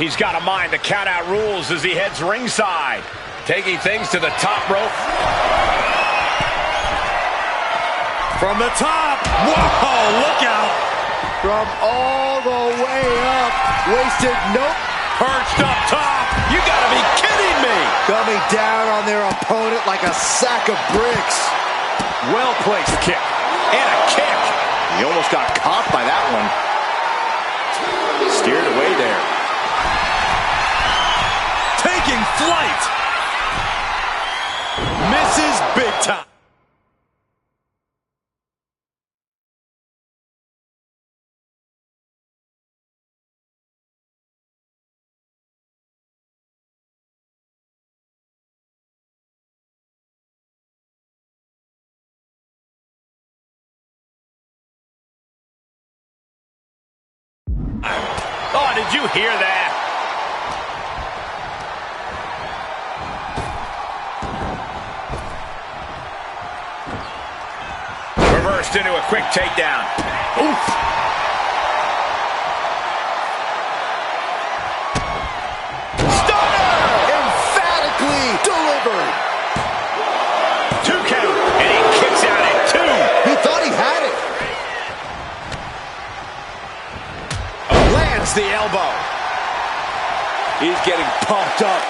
He's got a mind to count out rules as he heads ringside. Taking things to the top rope. From the top. Whoa, look out. From all the way up. Wasted, nope. Perched up top. You gotta be kidding me. Coming down on their opponent like a sack of bricks. Well-placed kick. And a kick. He almost got caught by that one. Steered away there. Taking flight. Misses big time. Oh, did you hear that? Reversed into a quick takedown. Oof. Stunner! Emphatically delivered. 2 count, and he kicks out at 2. He thought he had it. Lands the elbow. He's getting pumped up.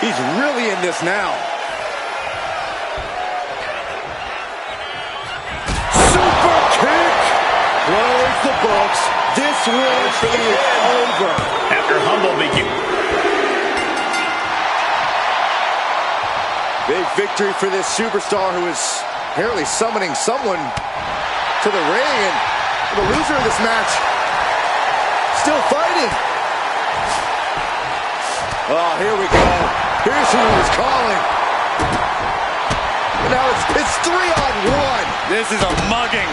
He's really in this now. Super kick. Close the books. This one is over. After humble begin. Big victory for this superstar who is apparently summoning someone to the ring, and the loser of this match still fighting. Oh, here we go. Here's who he was calling. And now it's 3-on-1. This is a mugging.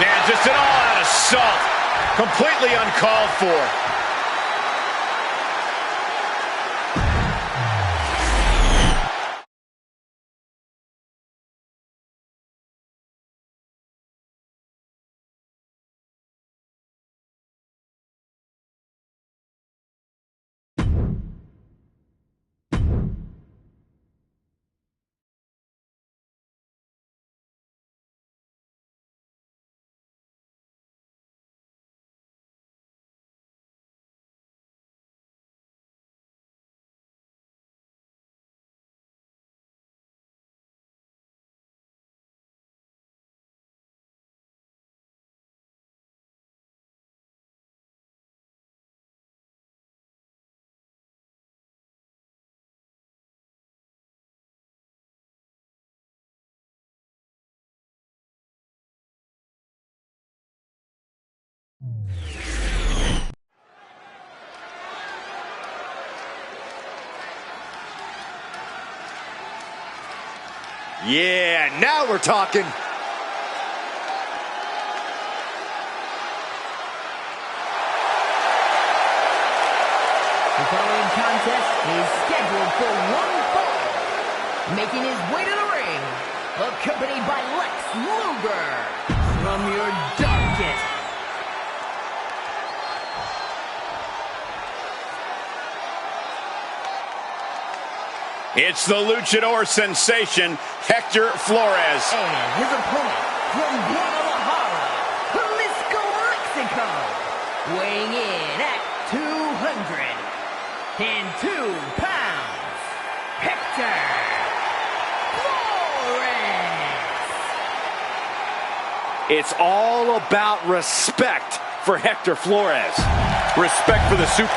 Man, just an all-out assault. Completely uncalled for. Yeah, now we're talking. The following contest is scheduled for one fall. Making his way to the ring, accompanied by Lex Luger. From your darkest It's the luchador sensation, Hector Flores. And his opponent from Guadalajara, Jalisco, Mexico, weighing in at 202 pounds, Hector Flores. It's all about respect for Hector Flores. Respect for the super.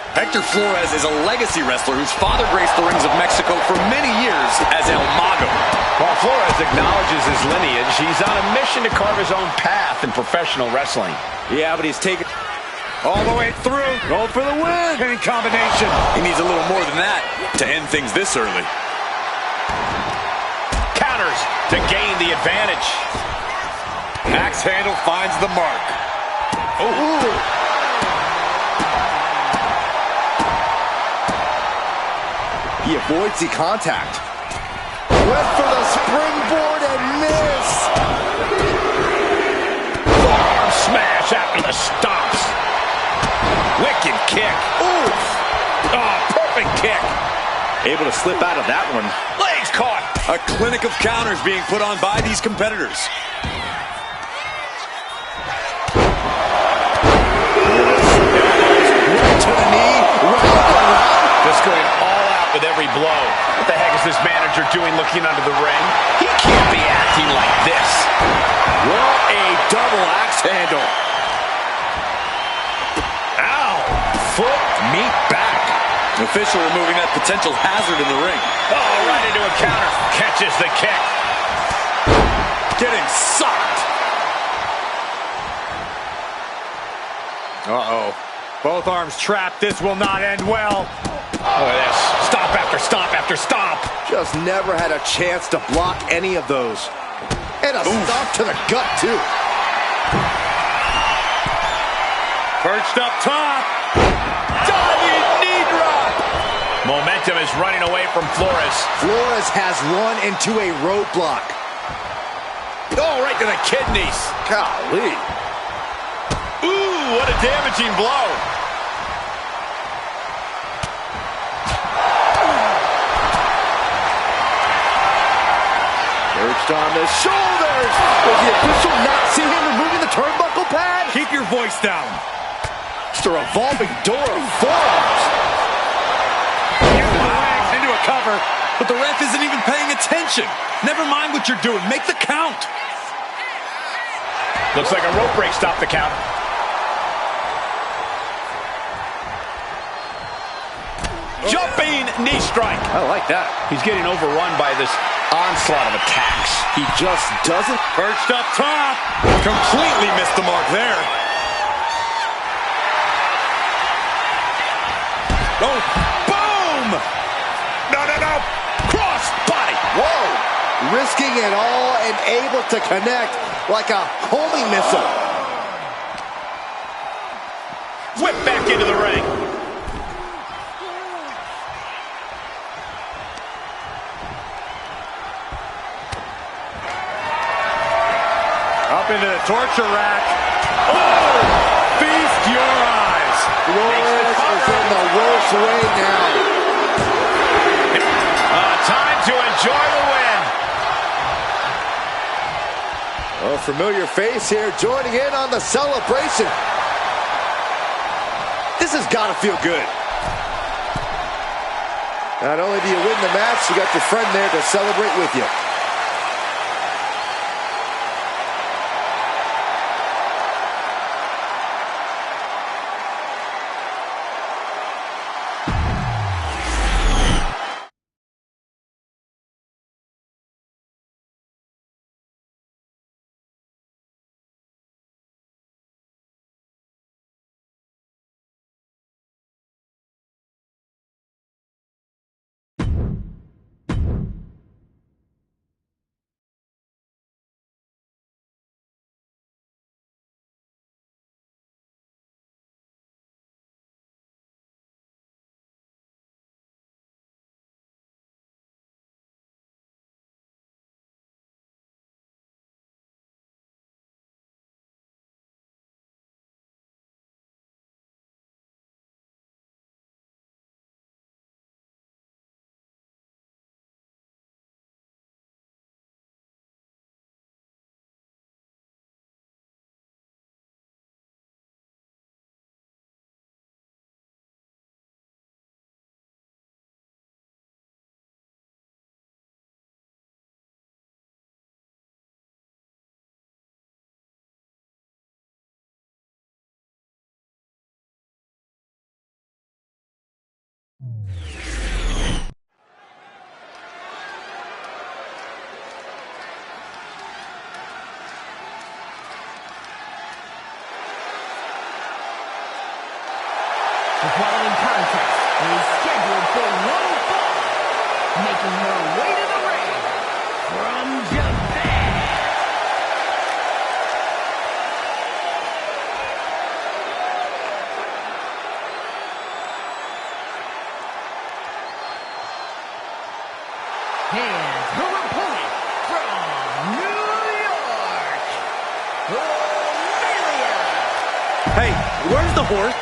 Hector Flores is a legacy wrestler whose father graced the rings of Mexico for many years as El Mago. While Flores acknowledges his lineage, he's on a mission to carve his own path in professional wrestling. Yeah, but he's taken All the way through. going for the win. Pinning combination. He needs a little more than that to end things this early. Counters to gain the advantage. Axe handle finds the mark. Ooh. He avoids the contact. Went for the springboard and miss. Forearm smash after the stops. Wicked kick. Ooh. Oh, perfect kick. Able to slip out of that one. Legs caught. A clinic of counters being put on by these competitors. Right to the knee. Round and round. Just going all out with every blow. What the heck is this manager doing looking under the ring? He can't be acting like this. What a double axe handle. Ow. Foot meet back. Official removing that potential hazard in the ring. Oh, right into a counter. Catches the kick. Getting socked. Uh-oh. Both arms trapped. This will not end well. Look at this. Stop after stop after stop. Just never had a chance to block any of those. And a stomp to the gut, too. Perched up top. Diving knee drop. Momentum is running away from Flores. Flores has run into a roadblock. Oh, right to the kidneys. Golly. Ooh, what a damaging blow. Perched on the shoulders. Does the official not see him removing the turnbuckle pad? Keep your voice down. It's a revolving door of forearms. Into a cover, but the ref isn't even paying attention. Never mind what you're doing. Make the count. Looks like a rope break stopped the count. Jumping knee strike. I like that. He's getting overrun by this onslaught of attacks. He just doesn't. Perched up top. Completely missed the mark there. Oh, boom! No, no, no. Cross body. Whoa. Risking it all and able to connect like a homing missile. Whip back into the ring. Up into the torture rack. Oh! Feast your eyes. Flores is in the worst way now. Time to enjoy the win. A familiar face here joining in on the celebration. This has got to feel good. Not only do you win the match, you got your friend there to celebrate with you. The following contest is scheduled for one fall, making her way to the ring from Japan. And her opponent from New York, Amelia. Hey, where's the horse?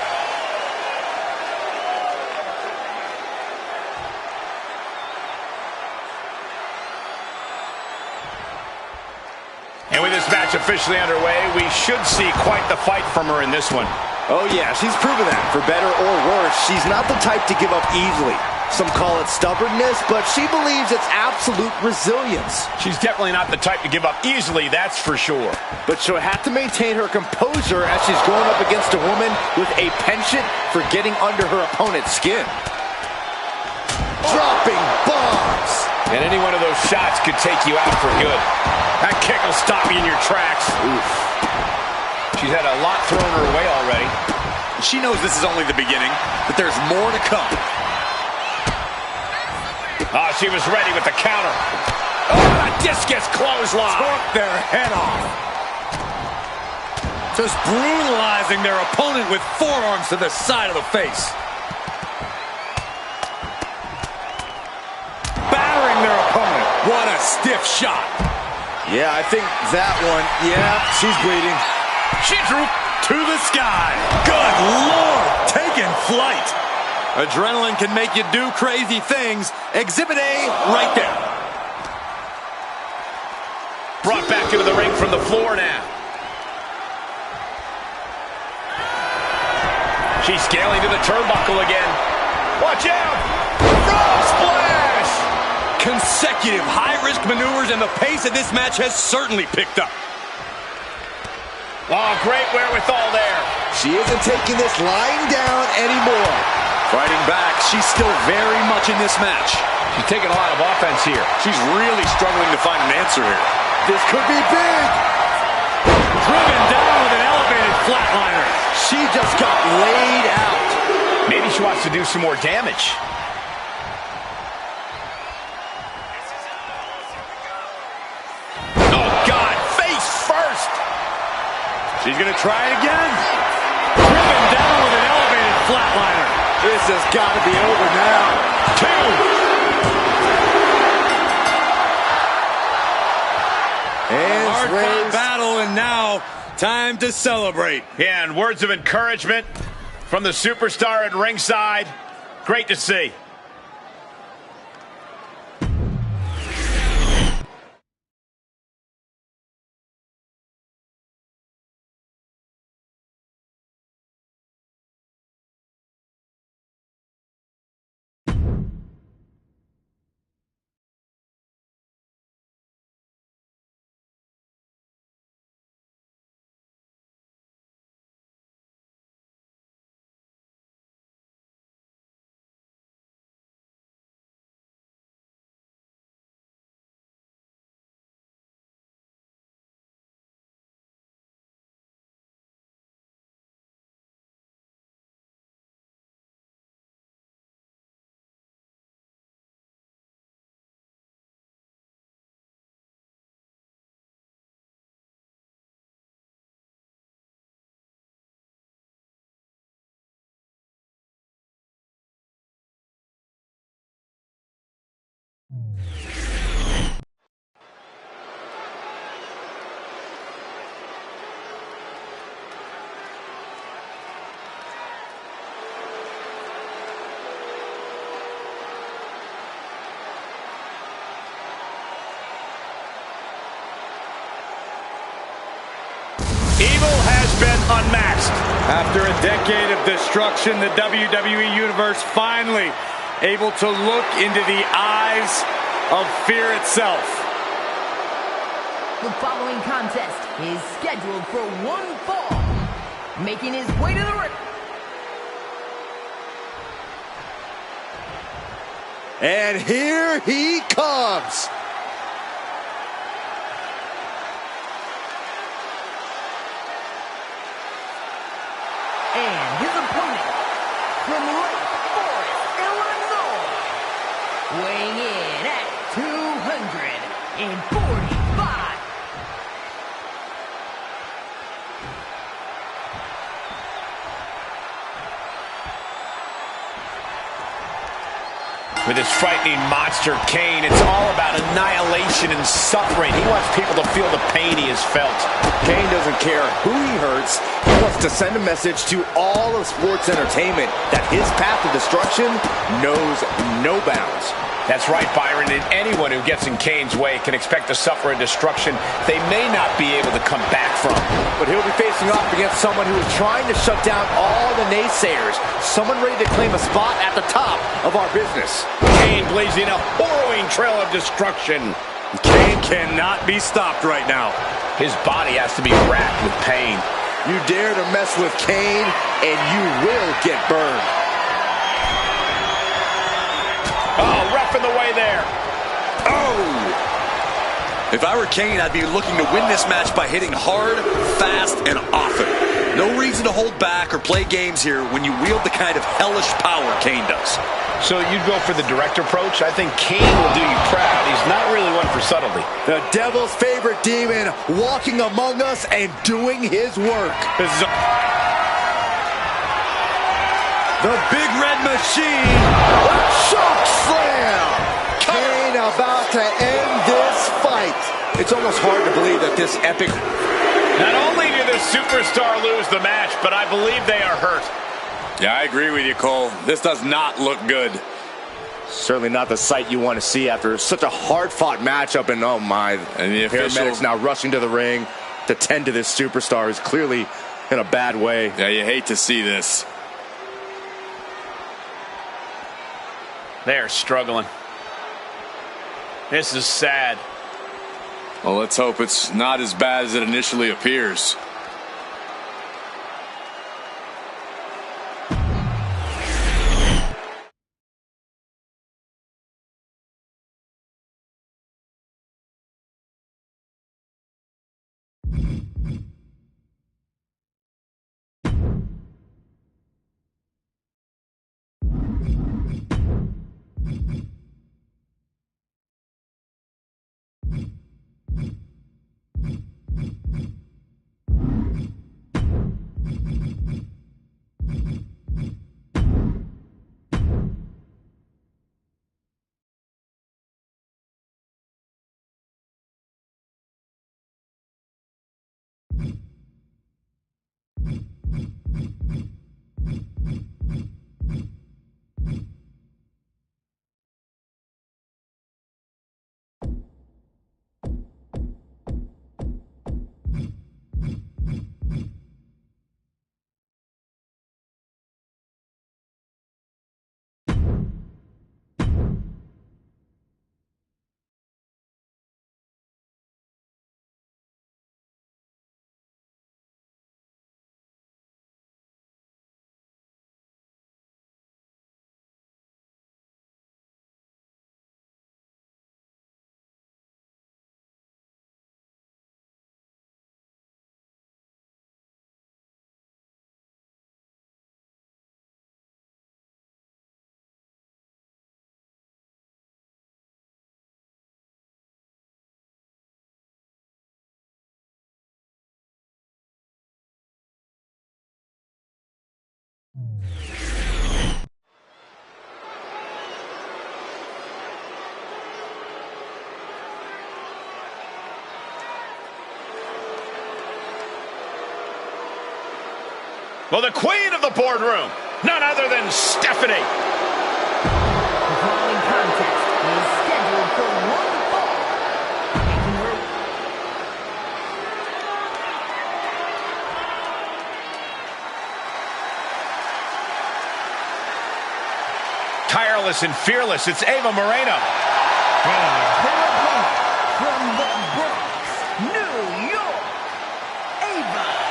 And with this match officially underway, we should see quite the fight from her in this one. Oh yeah, she's proven that. For better or worse, she's not the type to give up easily. Some call it stubbornness, but she believes it's absolute resilience. She's definitely not the type to give up easily, that's for sure. But she'll have to maintain her composure as she's going up against a woman with a penchant for getting under her opponent's skin. Dropping bombs. And any one of those shots could take you out for good. That kick will stop you in your tracks. Oof. She's had a lot thrown her way already. She knows this is only the beginning, but there's more to come. Oh, she was ready with the counter. Oh, a discus clothesline. Took their head off. Just brutalizing their opponent with forearms to the side of the face. Battering their opponent. What a stiff shot. Yeah, I think that one, yeah, she's bleeding. She drew to the sky. Good Lord, taking flight. Adrenaline can make you do crazy things. Exhibit A right there. Brought back into the ring from the floor now. She's scaling to the turnbuckle again. Watch out! Frog splash! Consecutive high-risk maneuvers, and the pace of this match has certainly picked up. Oh, great wherewithal there. She isn't taking this lying down anymore. Fighting back, she's still very much in this match. She's taking a lot of offense here. She's really struggling to find an answer here. This could be big. Driven down with an elevated flatliner. She just got laid out. Maybe she wants to do some more damage. Oh, God, face first. She's going to try it again. Driven down with an elevated flatliner. This has got to be over now. 2. And Hard-fought battle, and now time to celebrate. Yeah, and words of encouragement from the superstar at ringside. Great to see. Evil has been unmatched. After a decade of destruction, the WWE Universe finally able to look into the eyes of fear itself. The following contest is scheduled for one fall, making his way to the ring And here he comes. And his opponent from Lake Forest, Illinois, weighing in at 245. With his frightening monster Kane, it's all about annihilation and suffering. He wants people to feel the pain he has felt. Kane doesn't care who he hurts. He wants to send a message to all of sports entertainment that his path to destruction knows no bounds. That's right, Byron, and anyone who gets in Kane's way can expect to suffer a destruction they may not be able to come back from. But he'll be facing off against someone who is trying to shut down all the naysayers, someone ready to claim a spot at the top of our business. Kane blazing a harrowing trail of destruction. Kane cannot be stopped right now. His body has to be racked with pain. You dare to mess with Kane, and you will get burned. Oh, rough in the way there. Oh! If I were Kane, I'd be looking to win this match by hitting hard, fast, and often. No reason to hold back or play games here when you wield the kind of hellish power Kane does. So you'd go for the direct approach? I think Kane will do you proud. He's not really one for subtlety. The devil's favorite demon walking among us and doing his work. This is the Big Red Machine. Choke slam! Kane about to end this fight. It's almost hard to believe that this epic... Not only did the superstar lose the match, but I believe they are hurt. Yeah, I agree with you, Cole. This does not look good. Certainly not the sight you want to see after such a hard-fought matchup. And oh my, and the paramedics now rushing to the ring to tend to this superstar who's clearly in a bad way. Yeah, you hate to see this. They're struggling. This is sad. Well, let's hope it's not as bad as it initially appears. Well, the queen of the boardroom, none other than Stephanie. The following contest is scheduled for one fall. Making her Tireless and fearless, it's Ava Moreno. and her opponent from the Bronx, New York, Ava Marie.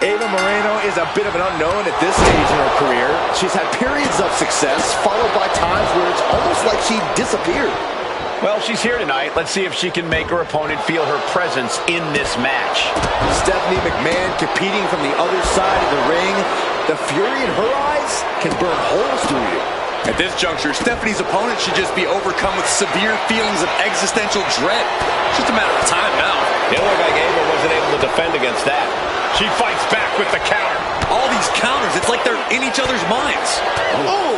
Ava Moreno is a bit of an unknown at this stage in her career. She's had periods of success, followed by times where it's almost like she disappeared. Well, she's here tonight. Let's see if she can make her opponent feel her presence in this match. Stephanie McMahon competing from the other side of the ring. The fury in her eyes can burn holes through you. At this juncture, Stephanie's opponent should just be overcome with severe feelings of existential dread. It's just a matter of time now. It looked like Ava wasn't able to defend against that. She fights back with the counter. All these counters, it's like they're in each other's minds. Oh!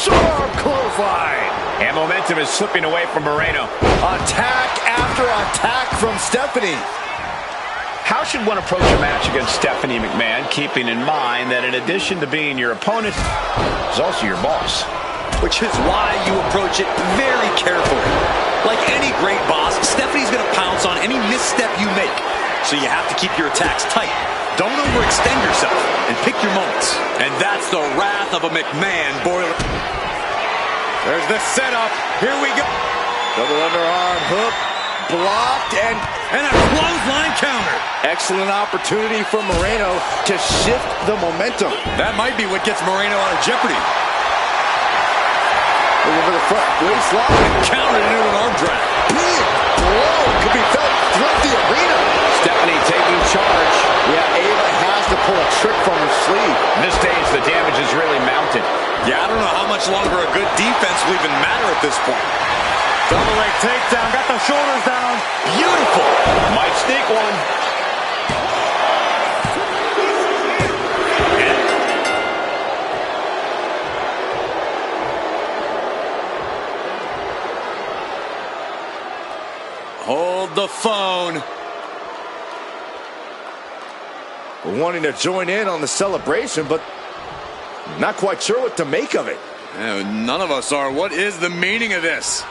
Sharp clothesline! And momentum is slipping away from Moreno. Attack after attack from Stephanie. How should one approach a match against Stephanie McMahon, keeping in mind that in addition to being your opponent, is also your boss? Which is why you approach it very carefully. Like any great boss, Stephanie's going to pounce on any misstep you make. So you have to keep your attacks tight. Don't overextend yourself and pick your moments. And that's the wrath of a McMahon boiler. There's the setup. Here we go. Double underarm hook. Blocked and a clothesline counter. Excellent opportunity for Moreno to shift the momentum. That might be what gets Moreno out of jeopardy. Over the front, waistlock. Countered into an arm drag. Big blow could be felt throughout the arena. Stephanie taking charge. Yeah, Ava has to pull a trick from her sleeve. In this stage, the damage is really mounted. Yeah, I don't know how much longer a good defense will even matter at this point. Double leg takedown, got the shoulders down. Beautiful. Might sneak one. Hold the phone. Wanting to join in on the celebration, but not quite sure what to make of it. None of us are. What is the meaning of this?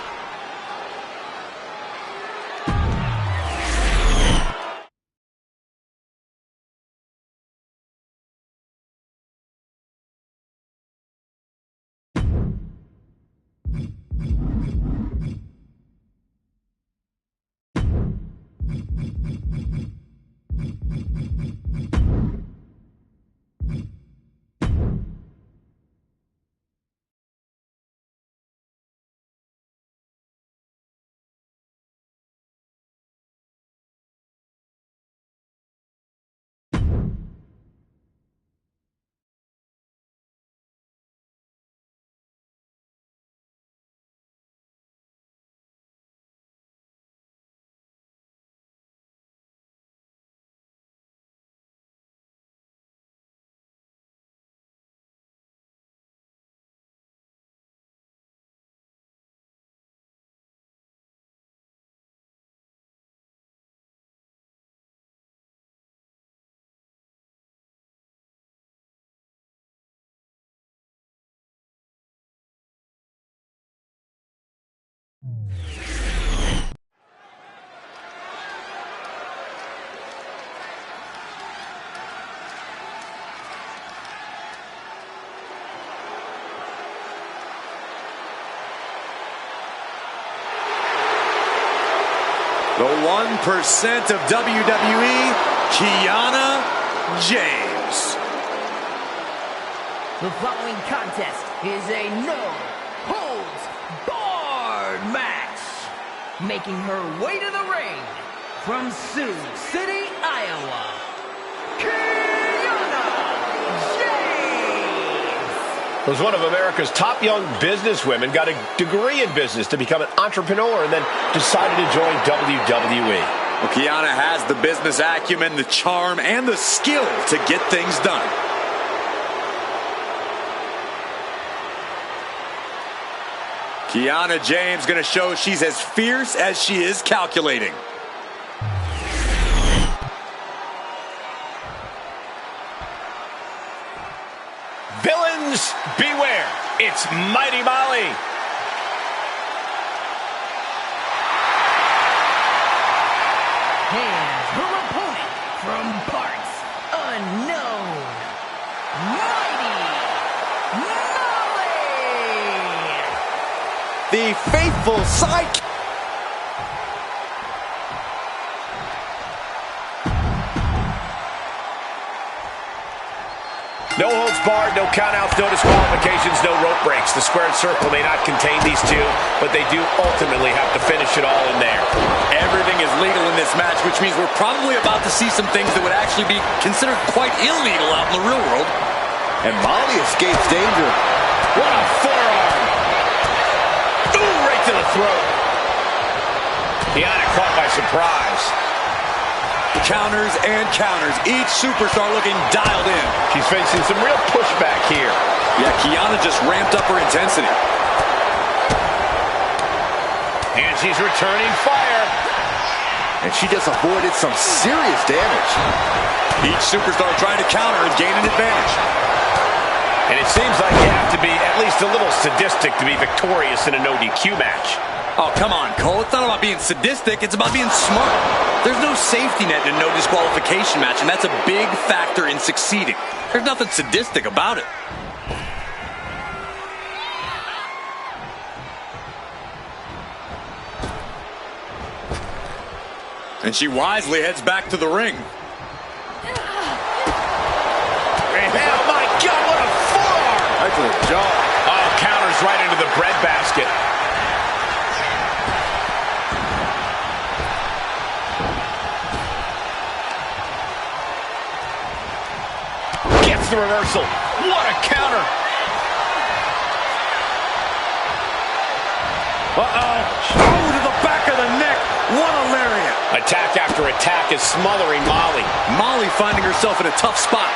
The 1% of WWE, Kiana James. The following contest is a no-holds-barred match. Making her way to the ring from Sioux City, Iowa, Kiana James. Was one of America's top young businesswomen, got a degree in business to become an entrepreneur, and then decided to join WWE. Well, Kiana has the business acumen, the charm, and the skill to get things done. Kiana James going to show she's as fierce as she is calculating. Villains, beware. It's Mighty Molly. And her opponent from parts unknown, Mighty Molly. The faithful sidekick. disbarred, no countouts, no disqualifications, no rope breaks. The squared circle may not contain these two, but they do ultimately have to finish it all in there. Everything is legal in this match, which means we're probably about to see some things that would actually be considered quite illegal out in the real world. And Molly escapes danger. What a forearm! Ooh, right to the throat. Kiana caught by surprise. Counters and counters. Each superstar looking dialed in. She's facing some real pushback here. Yeah, Kiana just ramped up her intensity. And she's returning fire. And she just avoided some serious damage. Each superstar trying to counter and gain an advantage. And it seems like you have to be at least a little sadistic to be victorious in a no DQ match. Oh, come on, Cole. It's not about being sadistic. It's about being smart. There's no safety net in a no disqualification match, and that's a big factor in succeeding. There's nothing sadistic about it. And she wisely heads back to the ring. Oh, my God, what a forearm! Right to the jaw. Oh, counters right into the breadbasket. Gets the reversal. What a counter! Uh-oh. Oh, to the back of the neck. What a lariat. Attack after attack is smothering Molly. Molly finding herself in a tough spot.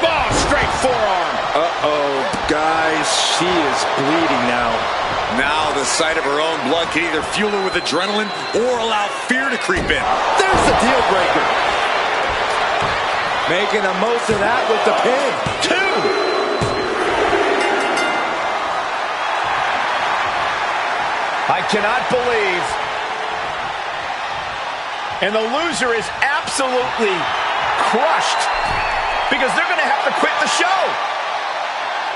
Oh, straight forearm. Uh-oh, guys, she is bleeding now. Now the sight of her own blood can either fuel her with adrenaline or allow fear to creep in. There's the deal breaker. Making the most of that with the pin. 2. I cannot believe. And the loser is absolutely crushed because they're going to have to quit the show.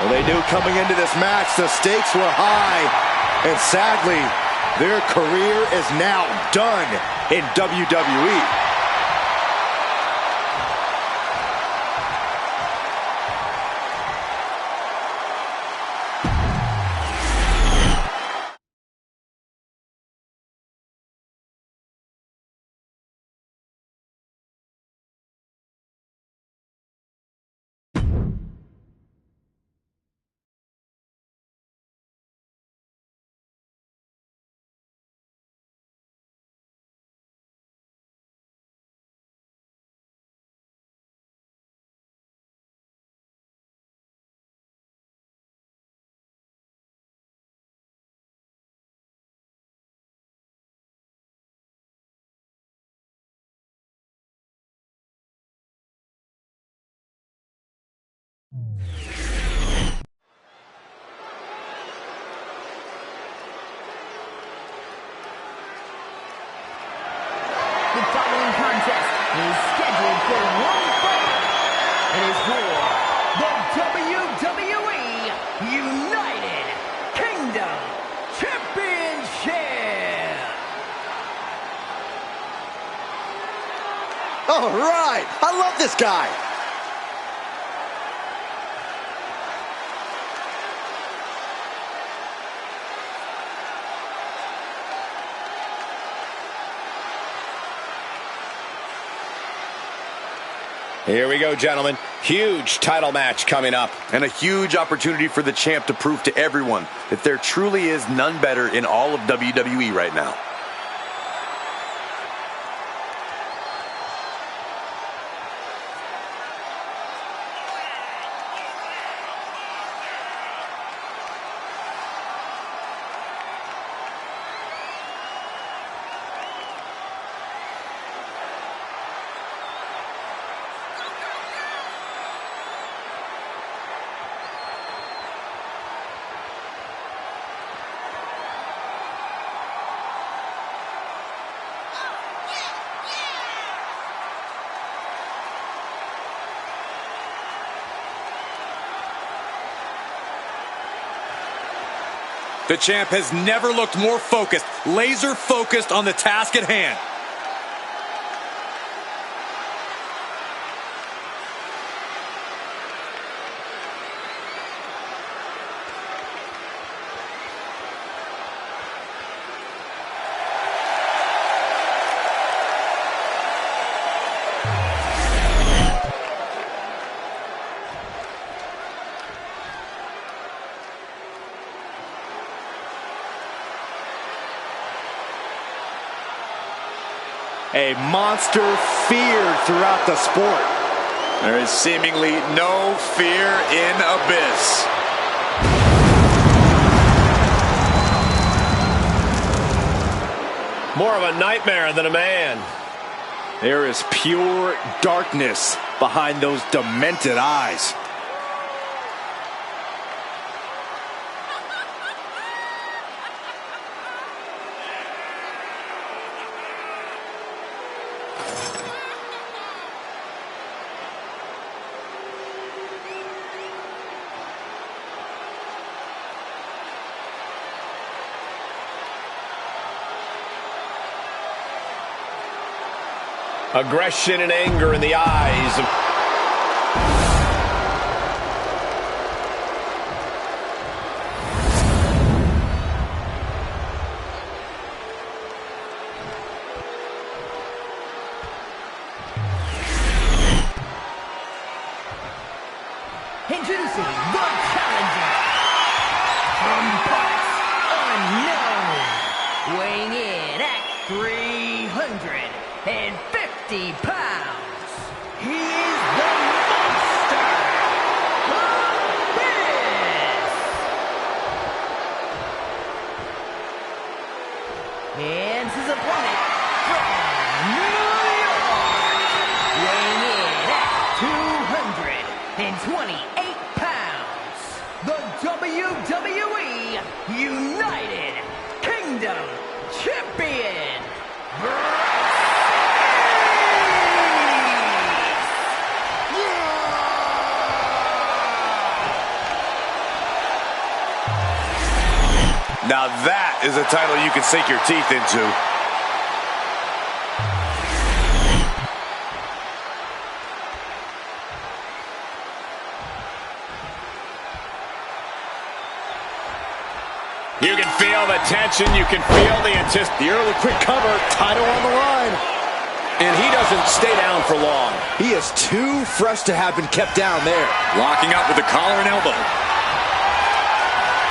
Well, they knew coming into this match the stakes were high. And sadly, their career is now done in WWE. The following contest is scheduled for one fall. It is for the WWE United Kingdom Championship. All right, I love this guy. Here we go, gentlemen. Huge title match coming up. And a huge opportunity for the champ to prove to everyone that there truly is none better in all of WWE right now. The champ has never looked more focused, laser focused on the task at hand. A monster feared throughout the sport. There is seemingly no fear in Abyss. More of a nightmare than a man. There is pure darkness behind those demented eyes. Aggression and anger in the eyes of... Introducing the challenger from parts unknown, weighing in at 350 pounds. He is the monster, Abyss. And his opponent from New York, weighing in at 228 pounds, the WWE United Kingdom Champion, Now that is a title you can sink your teeth into. You can feel the tension, you can feel the anticipation. The early quick cover, title on the line. And he doesn't stay down for long. He is too fresh to have been kept down there. Locking up with the collar and elbow.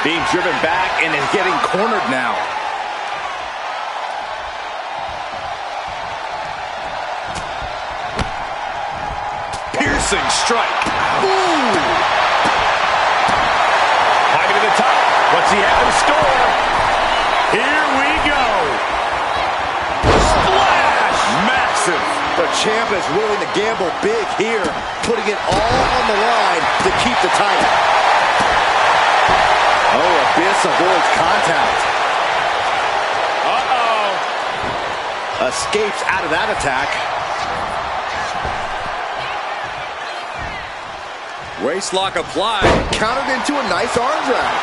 Being driven back and is getting cornered now. Piercing strike. Ooh! Climbing to the top. What's he have in store? Here we go. Splash! Massive. The champ is willing to gamble big here, putting it all on the line to keep the title. Oh, Abyss avoids contact. Uh-oh. Escapes out of that attack. Waistlock applied. Countered into a nice arm drag.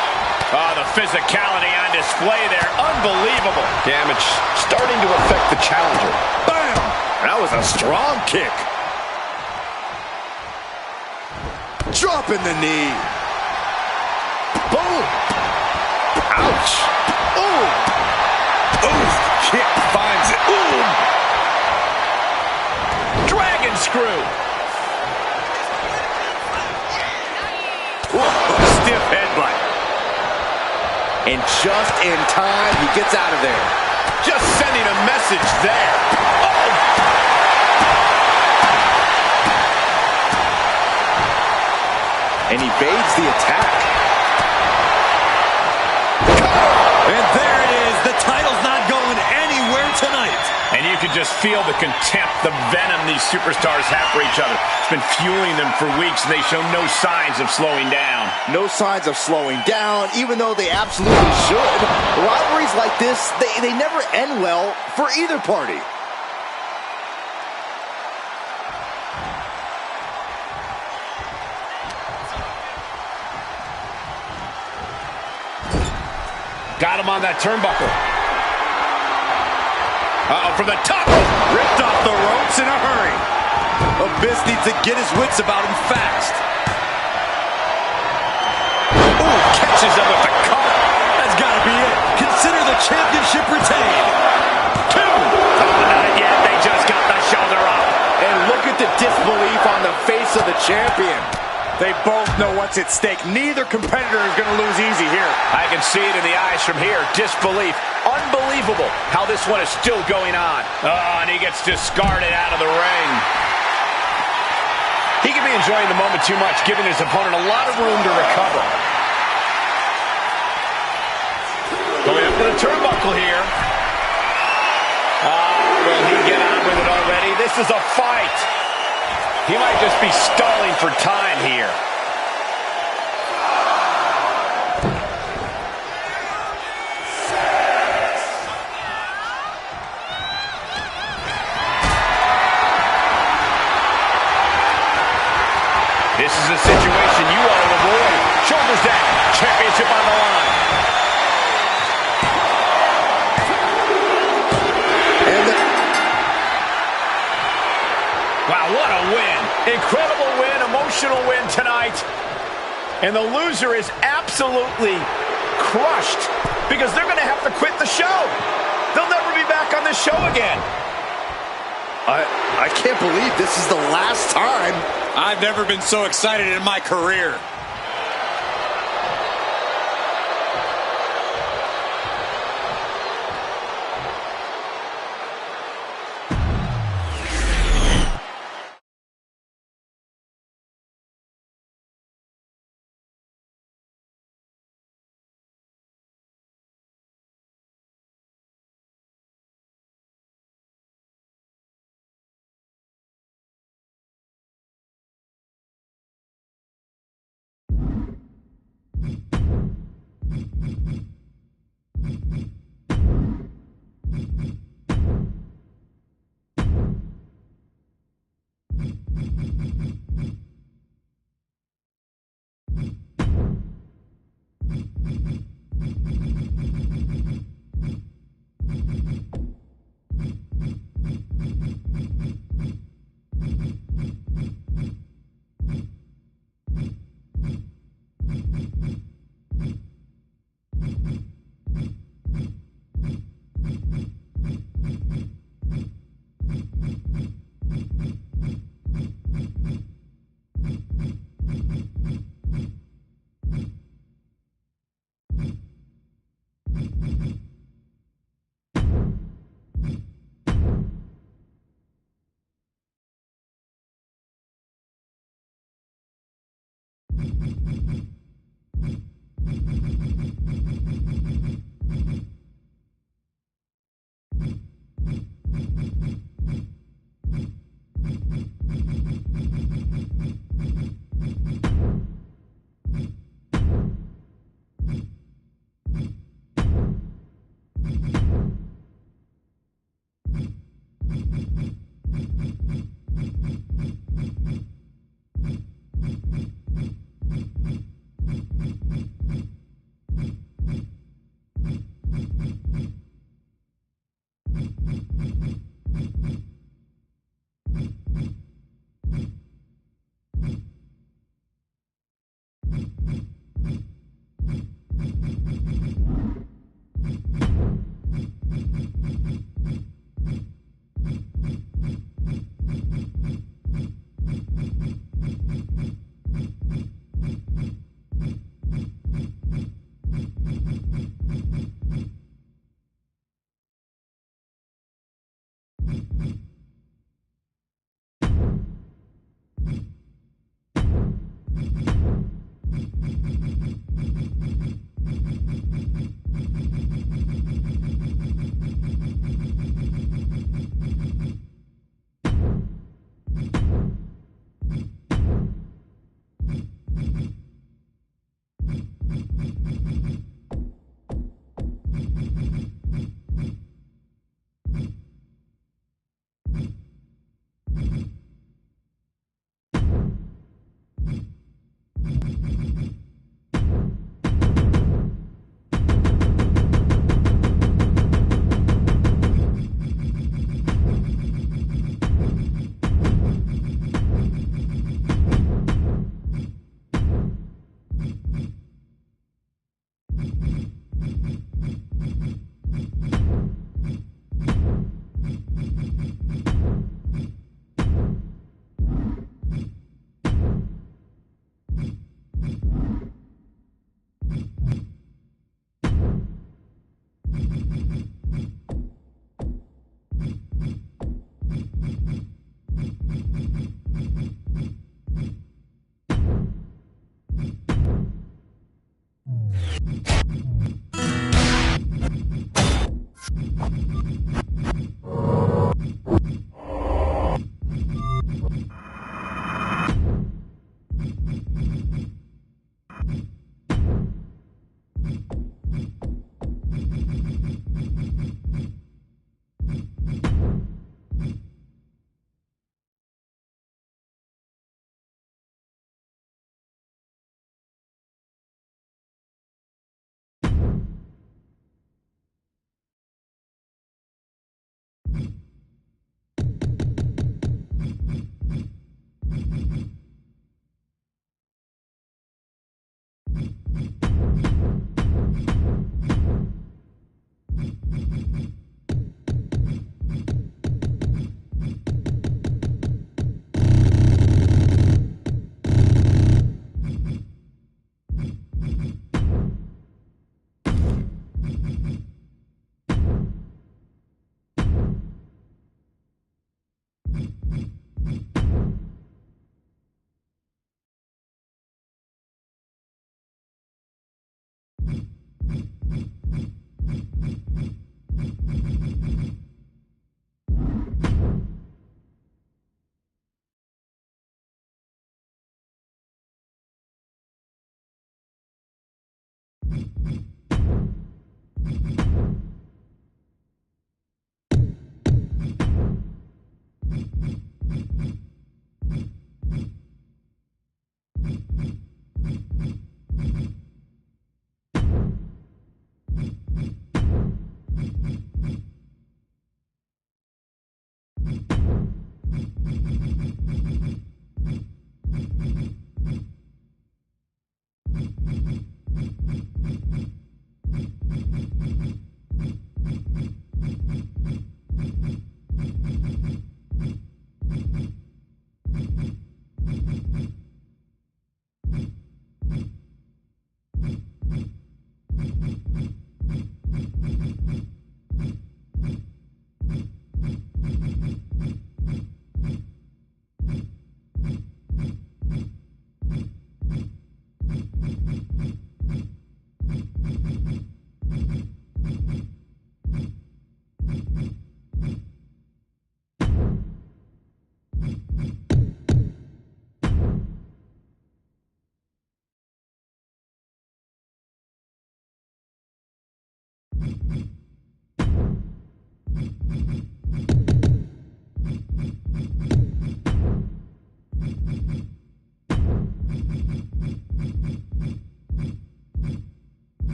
Oh, the physicality on display there. Unbelievable. Damage starting to affect the challenger. Bam! That was a strong kick. Dropping the knee. Boom! Ouch! Ooh! Ooh, kick finds it. Ooh! Dragon screw. Whoa, stiff headbutt. And just in time, he gets out of there. Just sending a message there. Oh! And evades the attack. And there it is. The title's not going anywhere tonight. And you can just feel the contempt, the venom these superstars have for each other. It's been fueling them for weeks, and they show no signs of slowing down. No signs of slowing down, even though they absolutely should. Rivalries like this, they never end well for either party. Got him on that turnbuckle. Uh-oh, from the top. Ripped off the ropes in a hurry. Abyss needs to get his wits about him fast. Ooh, catches him with the cover. That's got to be it. Consider the championship retained. 2. Oh, not yet. They just got the shoulder up. And look at the disbelief on the face of the champion. They both know what's at stake. Neither competitor is going to lose easy here. I can see it in the eyes from here. Disbelief. Unbelievable how this one is still going on. Oh, and he gets discarded out of the ring. He could be enjoying the moment too much, giving his opponent a lot of room to recover. Going up to the turnbuckle here. Will he get on with it already? This is a fight. He might just be stalling for time here. This is a situation you want to avoid. Shoulders down. Championship on the line. Wow, what a win. Incredible win, emotional win tonight. And the loser is absolutely crushed because they're going to have to quit the show. They'll never be back on this show again. I can't believe this is the last time. I've never been so excited in my career.